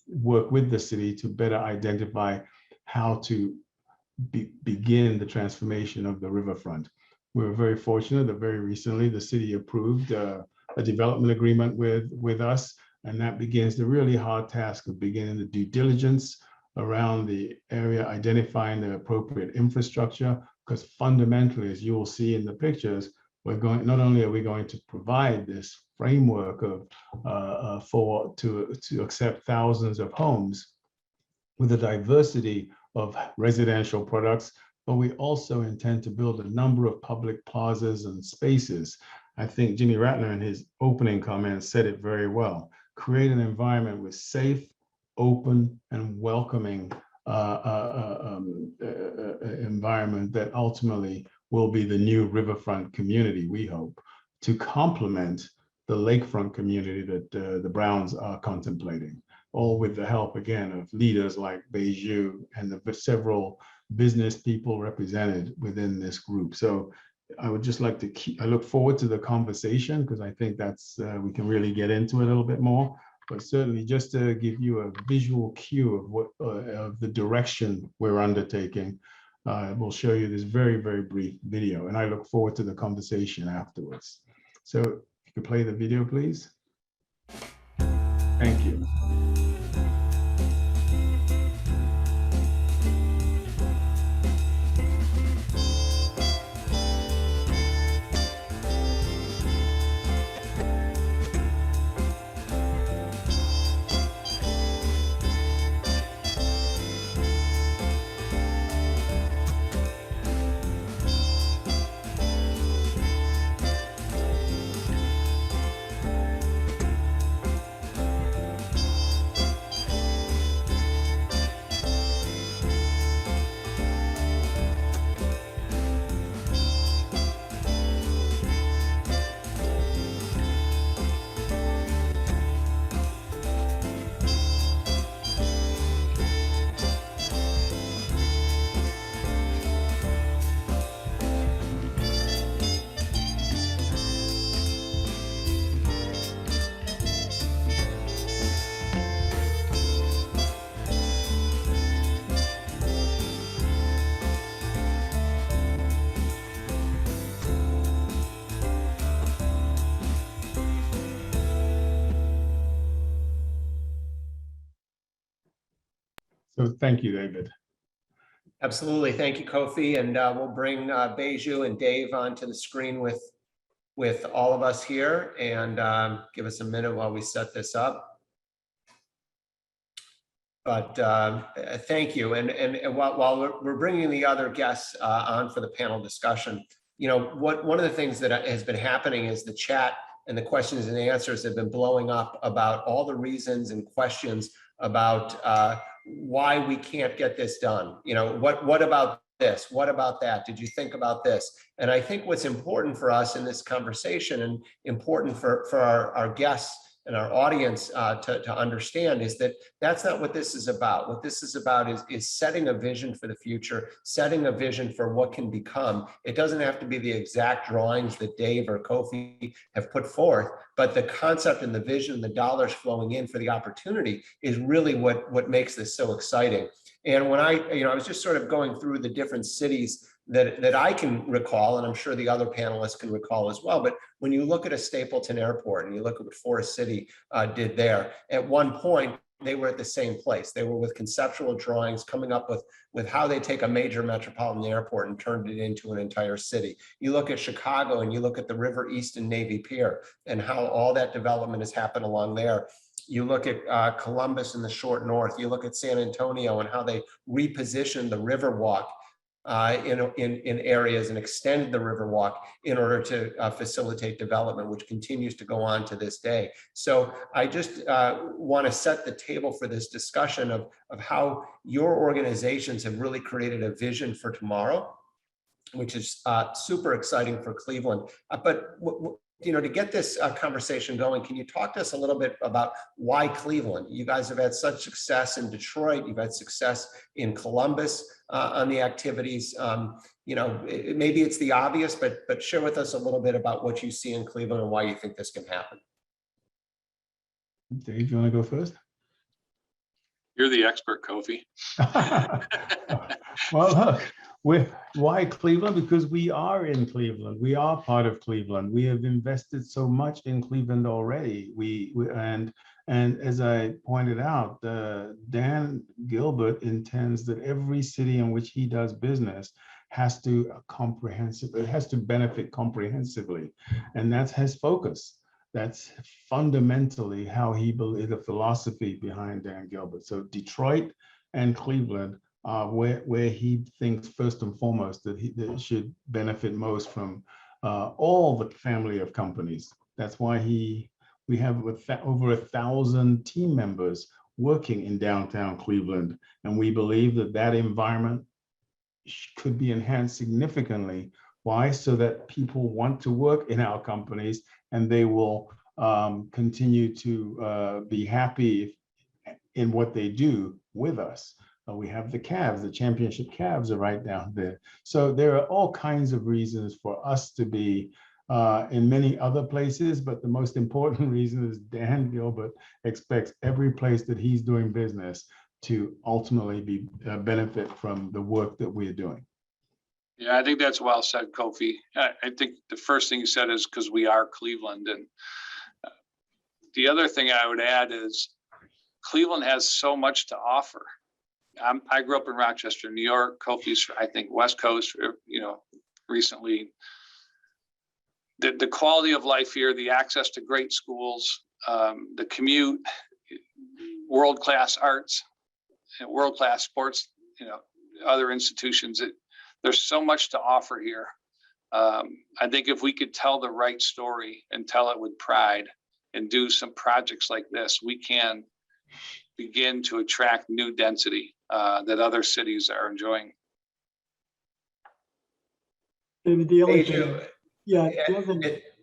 G: work with the city to better identify how to begin the transformation of the riverfront. We were very fortunate that very recently the city approved a development agreement with us, and that begins the really hard task of beginning the due diligence around the area, identifying the appropriate infrastructure, because fundamentally, as you will see in the pictures, not only are we going to provide this framework of to accept thousands of homes with a diversity of residential products, but we also intend to build a number of public plazas and spaces. I think Jimmy Rattler in his opening comments said it very well. Create an environment with safe, open, and welcoming environment that ultimately will be the new riverfront community, we hope, to complement lakefront community that the Browns are contemplating, all with the help, again, of leaders like Baiju and the several business people represented within this group. So I would just like to I look forward to the conversation, because I think that's, we can really get into it a little bit more. But certainly just to give you a visual cue of what of the direction we're undertaking, we'll show you this very, very brief video, and I look forward to the conversation afterwards. So if you could play the video, please. Thank you. So thank you, David.
C: Absolutely. Thank you, Kofi. And we'll bring Baiju and Dave onto the screen with all of us here, and give us a minute while we set this up. But thank you. And while we're bringing the other guests on for the panel discussion, you know, one of the things that has been happening is the chat and the questions and answers have been blowing up about all the reasons and questions about why we can't get this done. You know, what about this? What about that? Did you think about this? And I think what's important for us in this conversation, and important for our guests and our audience to understand, is that that's not what this is about. What this is about is setting a vision for the future, setting a vision for what can become. It doesn't have to be the exact drawings that Dave or Kofi have put forth, but the concept and the vision, the dollars flowing in for the opportunity is really what makes this so exciting. And when I was just sort of going through the different cities that I can recall, and I'm sure the other panelists can recall as well, but when you look at a Stapleton Airport and you look at what Forest City did there, at one point, they were at the same place. They were with conceptual drawings, coming up with how they take a major metropolitan airport and turned it into an entire city. You look at Chicago and you look at the River Easton Navy Pier and how all that development has happened along there. You look at Columbus in the short north. You look at San Antonio and how they repositioned the Riverwalk in areas and extended the Riverwalk in order to facilitate development, which continues to go on to this day. So I just want to set the table for this discussion of how your organizations have really created a vision for tomorrow, which is super exciting for Cleveland. But you know, to get this conversation going, can you talk to us a little bit about why Cleveland? You guys have had such success in Detroit. You've had success in Columbus on the activities. You know, maybe it's the obvious, but share with us a little bit about what you see in Cleveland and why you think this can happen.
G: Dave, you want to go first?
F: You're the expert, Kofi.
G: Well, look, why Cleveland? Because we are in Cleveland. We are part of Cleveland. We have invested so much in Cleveland already. And as I pointed out, Dan Gilbert intends that every city in which he does business has to benefit comprehensively, and that's his focus. That's fundamentally how he believes, the philosophy behind Dan Gilbert. So Detroit and Cleveland are where he thinks first and foremost that that should benefit most from all the family of companies. That's why we have over 1,000 team members working in downtown Cleveland, and we believe that environment could be enhanced significantly. Why? So that people want to work in our companies, and they will continue to be happy in what they do with us. We have the Cavs, the championship Cavs are right down there. So there are all kinds of reasons for us to be in many other places, but the most important reason is Dan Gilbert expects every place that he's doing business to ultimately be benefit from the work that we're doing.
F: Yeah, I think that's well said, Kofi. I think the first thing you said is because we are Cleveland. And the other thing I would add is Cleveland has so much to offer. I grew up in Rochester, New York. Kofi's, I think, West Coast, recently. The quality of life here, the access to great schools, the commute, world-class arts, world-class sports, other institutions. There's so much to offer here. I think if we could tell the right story and tell it with pride and do some projects like this, we can begin to attract new density that other cities are enjoying.
E: David, the only thing,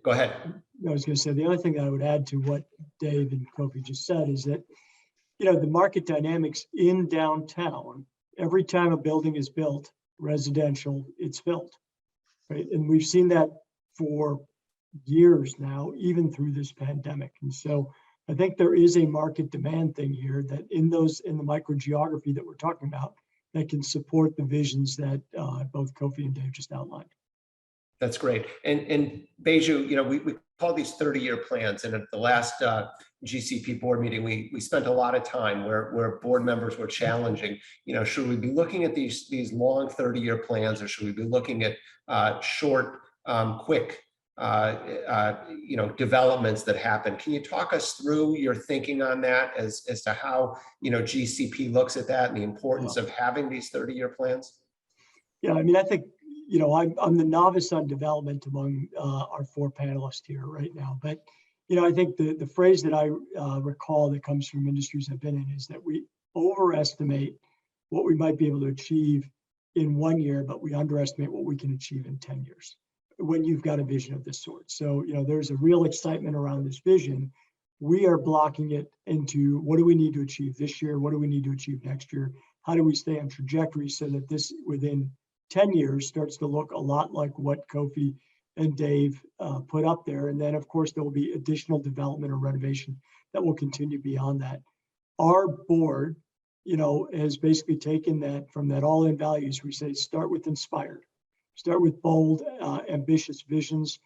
C: Go ahead.
E: I was going to say, the only thing that I would add to what Dave and Kofi just said is that, the market dynamics in downtown, every time a building is built, residential, it's filled, right? And we've seen that for years now, even through this pandemic. And so I think there is a market demand thing here that in the microgeography that we're talking about, that can support the visions that both Kofi and Dave just outlined.
C: That's great. And Baiju, we call these 30-year plans. And at the last GCP board meeting, we spent a lot of time where board members were challenging, should we be looking at these long 30-year plans, or should we be looking at short, quick, developments that happen? Can you talk us through your thinking on that as to how, GCP looks at that and the importance of having these 30-year plans?
E: Yeah, I think, I'm the novice on development among our four panelists here right now. But, I think the phrase that I recall that comes from industries I've been in is that we overestimate what we might be able to achieve in 1 year, but we underestimate what we can achieve in 10 years when you've got a vision of this sort. So, there's a real excitement around this vision. We are blocking it into what do we need to achieve this year? What do we need to achieve next year? How do we stay on trajectory so that this within 10 years starts to look a lot like what Kofi and Dave put up there. And then, of course, there will be additional development or renovation that will continue beyond that. Our board, has basically taken that from that AllIn values. We say start with inspired, start with bold, ambitious visions,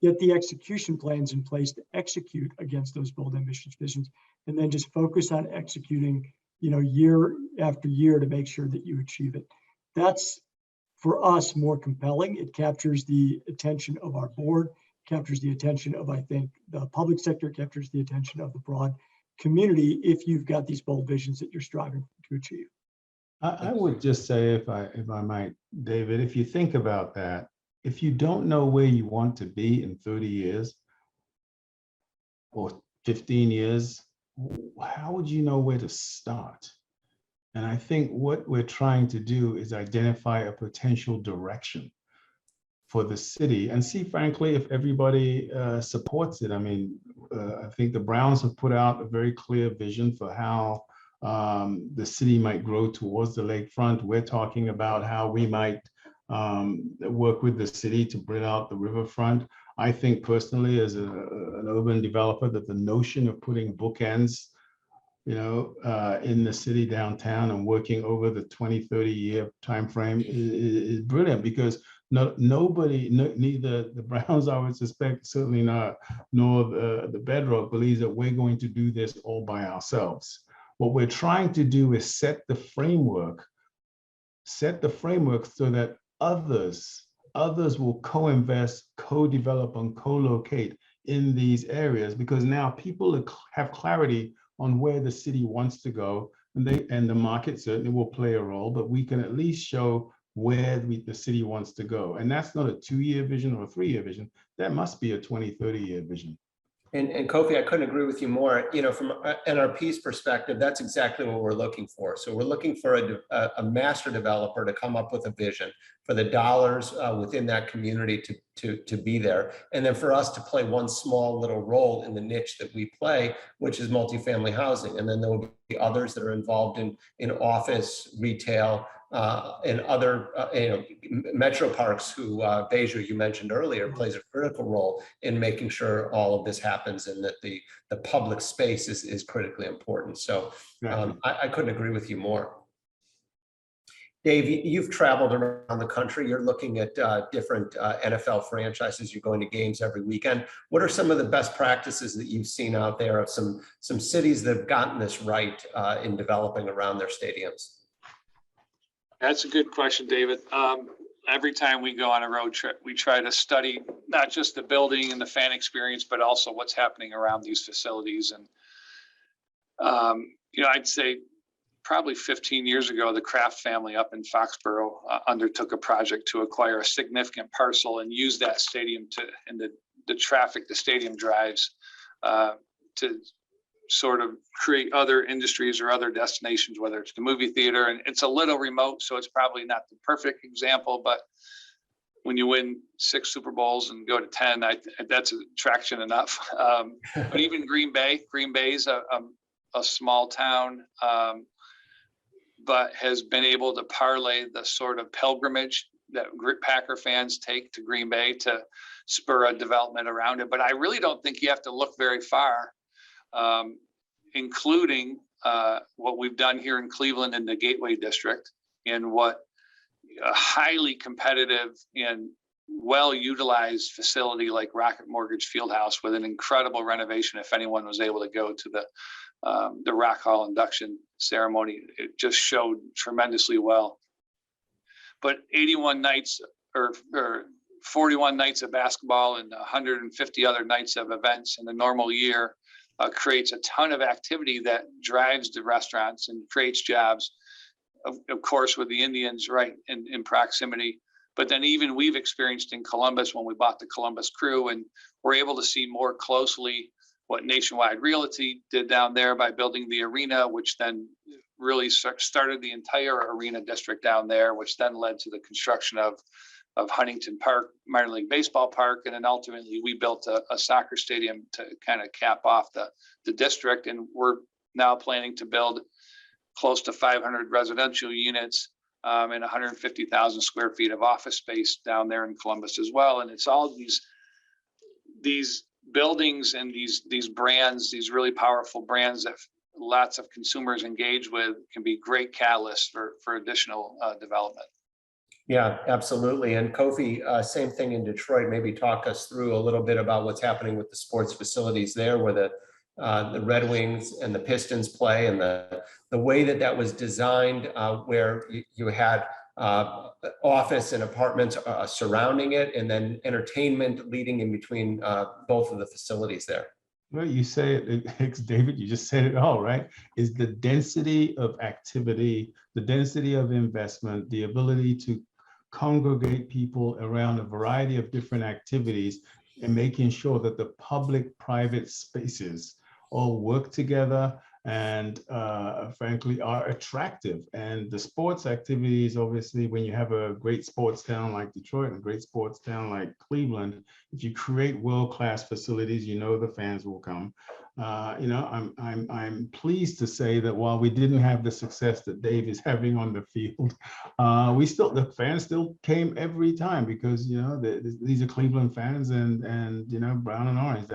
E: get the execution plans in place to execute against those bold, ambitious visions, and then just focus on executing, year after year to make sure that you achieve it. That's, for us, more compelling. It captures the attention of our board, captures the attention of, I think, the public sector, captures the attention of the broad community if you've got these bold visions that you're striving to achieve.
G: I would just say, if I might, David, if you think about that, if you don't know where you want to be in 30 years or 15 years, how would you know where to start? And I think what we're trying to do is identify a potential direction for the city and see, frankly, if everybody supports it. I think the Browns have put out a very clear vision for how the city might grow towards the lakefront. We're talking about how we might work with the city to bring out the riverfront. I think personally, as an urban developer, that the notion of putting bookends in the city downtown and working over the 20-30 year time frame is brilliant, because neither the Browns, I would suspect, certainly not, nor the Bedrock believes that we're going to do this all by ourselves. What we're trying to do is set the framework so that others will co-invest, co-develop, and co-locate in these areas, because now people have clarity on where the city wants to go, and the market certainly will play a role, but we can at least show where the city wants to go. And that's not a 2-year vision or a 3-year vision. That must be a 20-30 year vision.
C: And Kofi, I couldn't agree with you more. You know, from NRP's perspective, that's exactly what we're looking for. So we're looking for a master developer to come up with a vision for the dollars within that community to be there. And then for us to play one small little role in the niche that we play, which is multifamily housing. And then there will be others that are involved in office, retail, and other metro parks who Baiju, you mentioned earlier, plays a critical role in making sure all of this happens, and that the public space is critically important. So I couldn't agree with you more. Dave, you've traveled around the country. You're looking at different NFL franchises. You're going to games every weekend. What are some of the best practices that you've seen out there of some cities that have gotten this right in developing around their stadiums?
F: That's a good question, David. Every time we go on a road trip, we try to study not just the building and the fan experience, but also what's happening around these facilities. And, I'd say probably 15 years ago, the Kraft family up in Foxborough undertook a project to acquire a significant parcel and use that stadium and the traffic the stadium drives to sort of create other industries or other destinations, whether it's the movie theater. And it's a little remote, so it's probably not the perfect example, but when you win 6 Super Bowls and go to 10, that's attraction enough. But even Green Bay's a small town, but has been able to parlay the sort of pilgrimage that Packer fans take to Green Bay to spur a development around it. But I really don't think you have to look very far, including what we've done here in Cleveland in the Gateway District, and what a highly competitive and well-utilized facility like Rocket Mortgage Fieldhouse, with an incredible renovation. If anyone was able to go to the Rock Hall induction ceremony, it just showed tremendously well. But 81 nights or 41 nights of basketball and 150 other nights of events in a normal year creates a ton of activity that drives the restaurants and creates jobs, of course, with the Indians right in proximity. But then even we've experienced in Columbus when we bought the Columbus Crew, and we're able to see more closely what Nationwide Realty did down there by building the arena, which then really started the entire arena district down there, which then led to the construction of Huntington Park, minor league baseball park. And then ultimately we built a soccer stadium to kind of cap off the district. And we're now planning to build close to 500 residential units and 150,000 square feet of office space down there in Columbus as well. And it's all these buildings and these brands, these really powerful brands that lots of consumers engage with, can be great catalysts for additional development.
C: Yeah, absolutely. And Kofi, same thing in Detroit. Maybe talk us through a little bit about what's happening with the sports facilities there, where the Red Wings and the Pistons play, and the way that was designed, where you had office and apartments surrounding it, and then entertainment leading in between both of the facilities there.
G: Well, you say it, David, you just said it all, right? Is the density of activity, the density of investment, the ability to congregate people around a variety of different activities, and making sure that the public-private spaces all work together and frankly are attractive. And the sports activities, obviously, when you have a great sports town like Detroit and a great sports town like Cleveland, if you create world-class facilities, the fans will come. I'm pleased to say that while we didn't have the success that Dave is having on the field, the fans still came every time, because these are Cleveland fans, and brown and orange.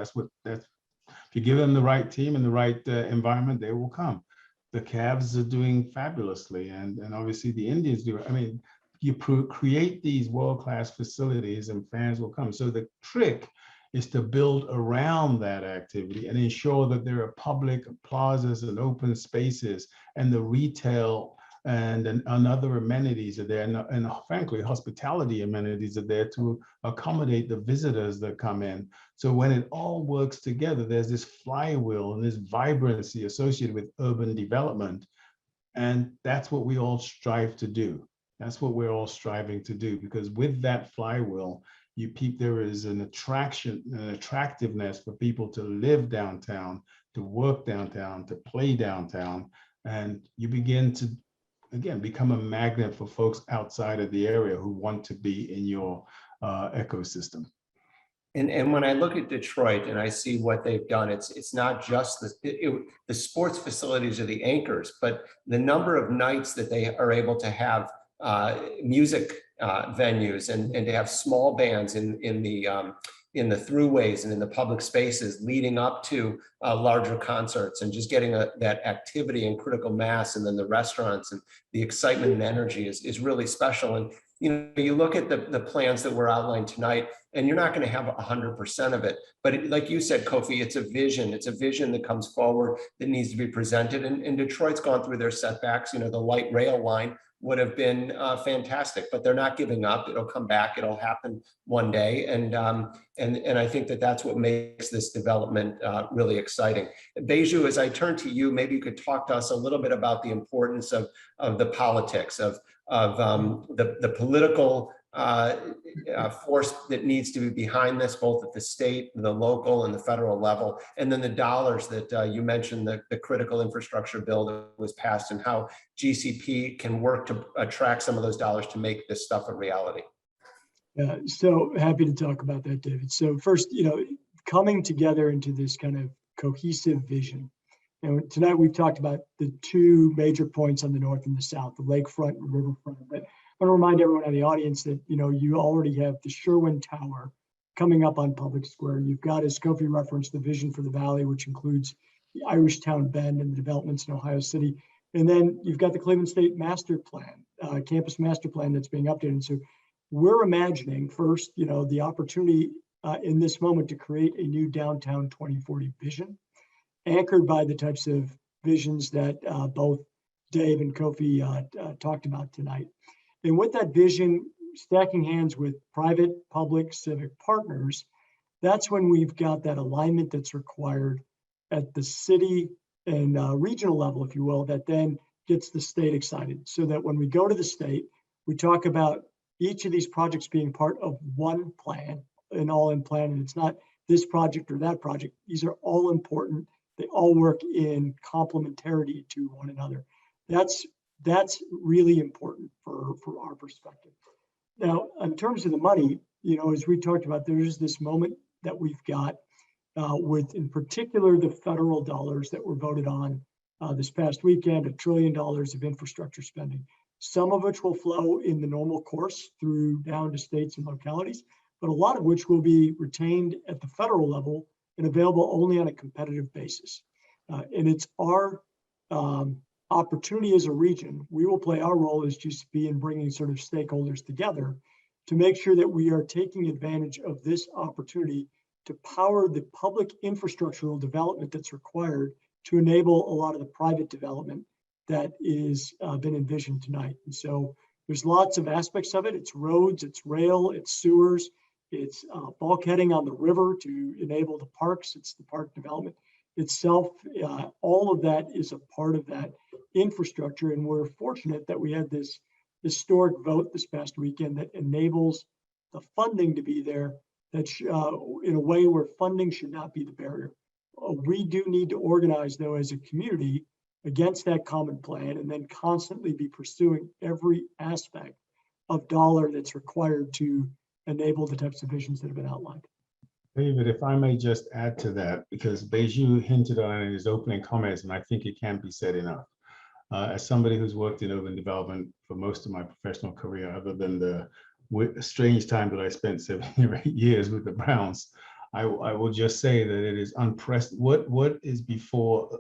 G: If you give them the right team and the right environment, they will come. The Cavs are doing fabulously, and obviously the Indians do. I mean, you create these world-class facilities and fans will come. So the trick is to build around that activity and ensure that there are public plazas and open spaces, and the retail and other amenities are there, and frankly, hospitality amenities are there to accommodate the visitors that come in. So when it all works together, there's this flywheel and this vibrancy associated with urban development. And that's what we all strive to do. That's what we're all striving to do, because with that flywheel, there is an attractiveness for people to live downtown, to work downtown, to play downtown, and you begin to, again, become a magnet for folks outside of the area who want to be in your ecosystem.
C: And when I look at Detroit and I see what they've done, it's not just the sports facilities are the anchors, but the number of nights that they are able to have music venues and to have small bands in the throughways and in the public spaces leading up to larger concerts, and just getting that activity and critical mass, and then the restaurants and the excitement and energy is really special. And you look at the plans that were outlined tonight, and you're not going to have 100% of it, but like you said, Kofi, it's a vision. It's a vision that comes forward that needs to be presented. And Detroit's gone through their setbacks. The light rail line would have been fantastic, but they're not giving up. It'll come back. It'll happen one day. And I think that's what makes this development really exciting. Baiju, as I turn to you, maybe you could talk to us a little bit about the importance of the politics, of the political force that needs to be behind this, both at the state, the local, and the federal level, and then the dollars that you mentioned, the critical infrastructure bill that was passed, and how GCP can work to attract some of those dollars to make this stuff a reality.
E: Yeah, so happy to talk about that, David. So first, coming together into this kind of cohesive vision. And tonight we've talked about the two major points on the north and the south, the lakefront and riverfront. But I want to remind everyone in the audience that, you already have the Sherwin Tower coming up on Public Square. You've got, as Kofi referenced, the vision for the Valley, which includes the Irish Town Bend and the developments in Ohio City. And then you've got the Cleveland State Master Plan, campus master plan that's being updated. So we're imagining first, the opportunity in this moment to create a new downtown 2040 vision, anchored by the types of visions that both Dave and Kofi talked about tonight. And with that vision, stacking hands with private, public, civic partners, that's when we've got that alignment that's required at the city and regional level, if you will, that then gets the state excited. So that when we go to the state, we talk about each of these projects being part of one plan, an all-in plan, and it's not this project or that project. These are all important. They all work in complementarity to one another. That's really important for our perspective. Now, in terms of the money, as we talked about, there's this moment that we've got with, in particular, the federal dollars that were voted on this past weekend, $1 trillion of infrastructure spending, some of which will flow in the normal course through down to states and localities, but a lot of which will be retained at the federal level and available only on a competitive basis. And it's our opportunity as a region. We will play our role as GCP in bringing sort of stakeholders together to make sure that we are taking advantage of this opportunity to power the public infrastructural development that's required to enable a lot of the private development that is been envisioned tonight. And so there's lots of aspects of it. It's roads, it's rail, it's sewers, it's bulkheading on the river to enable the parks, it's the park development itself. All of that is a part of that infrastructure. And we're fortunate that we had this historic vote this past weekend that enables the funding to be there, that in a way where funding should not be the barrier. We do need to organize, though, as a community against that common plan, and then constantly be pursuing every aspect of dollar that's required to enable the types of visions that have been outlined.
G: David, if I may just add to that, because Baiju hinted on it in his opening comments, and I think it can't be said enough. As somebody who's worked in urban development for most of my professional career, other than the strange time that I spent 7 or 8 years with the Browns, I will just say that it is unprecedented. What is before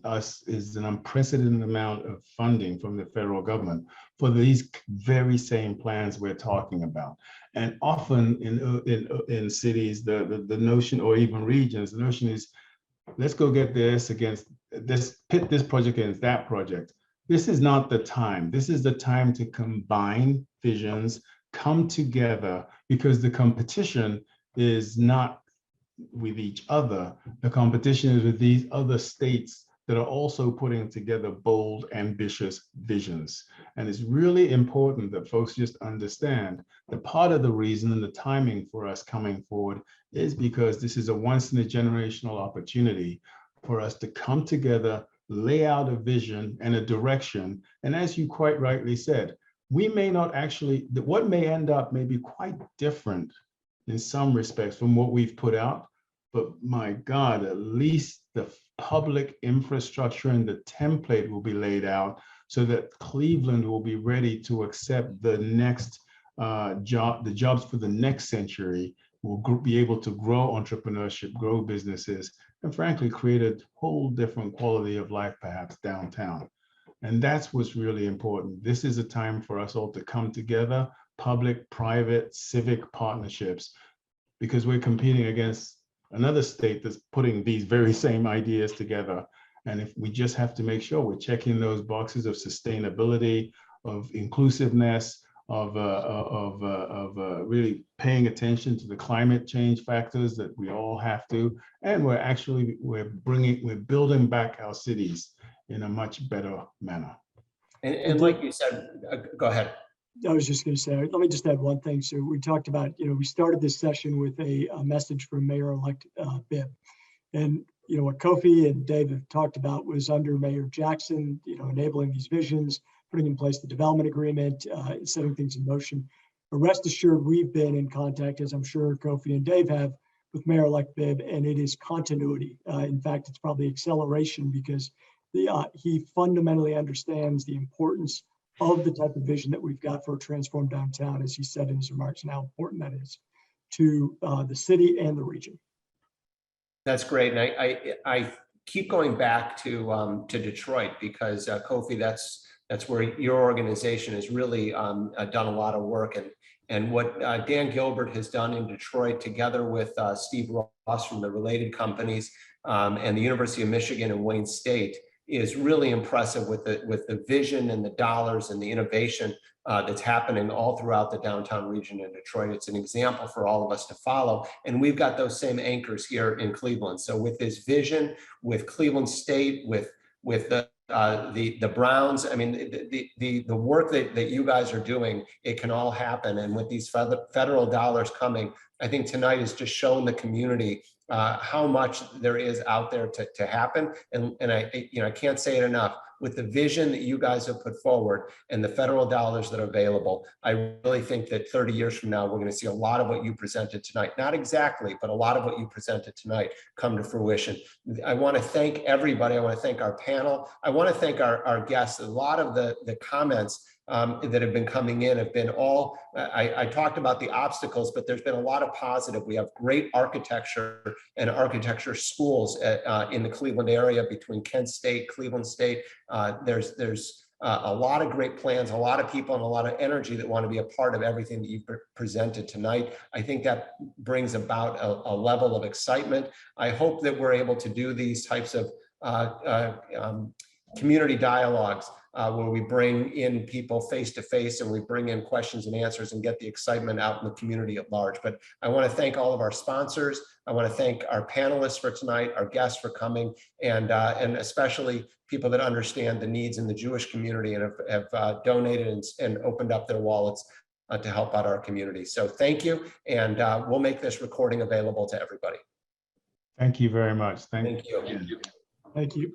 G: us is an unprecedented amount of funding from the federal government for these very same plans we're talking about. And often in cities, the notion, or even regions, the notion is, let's go get this against this, pit this project against that project. This is not the time. This is the time to combine visions, come together, because the competition is not with each other. The competition is with these other states that are also putting together bold, ambitious visions. And it's really important that folks just understand that part of the reason and the timing for us coming forward is because this is a once in a generational opportunity for us to come together, lay out a vision and a direction. And as you quite rightly said, we may not actually, what may end up may be quite different in some respects from what we've put out. But my God, at least the public infrastructure and the template will be laid out so that Cleveland will be ready to accept the next the jobs for the next century, will be able to grow entrepreneurship, grow businesses, and frankly, create a whole different quality of life, perhaps downtown. And that's what's really important. This is a time for us all to come together, public, private, civic partnerships, because we're competing against another state that's putting these very same ideas together. And if we just have to make sure we're checking those boxes of sustainability, of inclusiveness, of really paying attention to the climate change factors that we all have to, and we're building back our cities in a much better manner.
C: And like you said, go ahead.
E: I was just going to say, let me just add one thing. So we talked about, we started this session with a message from Mayor-elect Bibb. And, what Kofi and Dave have talked about was under Mayor Jackson, enabling these visions, putting in place the development agreement, setting things in motion. But rest assured, we've been in contact, as I'm sure Kofi and Dave have, with Mayor-elect Bibb, and it is continuity. In fact, it's probably acceleration because he fundamentally understands the importance of the type of vision that we've got for a transformed downtown, as he said in his remarks, and how important that is to the city and the region.
C: That's great, and I keep going back to Detroit because Kofi, that's where your organization has really done a lot of work, and what Dan Gilbert has done in Detroit together with Steve Ross from the related companies and the University of Michigan and Wayne State is really impressive with the vision and the dollars and the innovation that's happening all throughout the downtown region in Detroit. It's an example for all of us to follow. And we've got those same anchors here in Cleveland. So with this vision, with Cleveland State, with the Browns, I mean, the work that you guys are doing, it can all happen. And with these federal dollars coming, I think tonight has just shown the community how much there is out there to happen. And I can't say it enough. With the vision that you guys have put forward and the federal dollars that are available, I really think that 30 years from now, we're going to see a lot of what you presented tonight. Not exactly, but a lot of what you presented tonight come to fruition. I want to thank everybody. I want to thank our panel. I want to thank our guests. A lot of the comments that have been coming in have been all, I talked about the obstacles, but there's been a lot of positive. We have great architecture and architecture schools in the Cleveland area between Kent State, Cleveland State. There's a lot of great plans, a lot of people and a lot of energy that want to be a part of everything that you presented tonight. I think that brings about a level of excitement. I hope that we're able to do these types of community dialogues where we bring in people face to face and we bring in questions and answers and get the excitement out in the community at large. But I want to thank all of our sponsors. I want to thank our panelists for tonight, our guests for coming, and especially people that understand the needs in the Jewish community and have donated and opened up their wallets to help out our community. So thank you, and we'll make this recording available to everybody.
G: Thank you very much.
C: Thank you.
E: Thank you.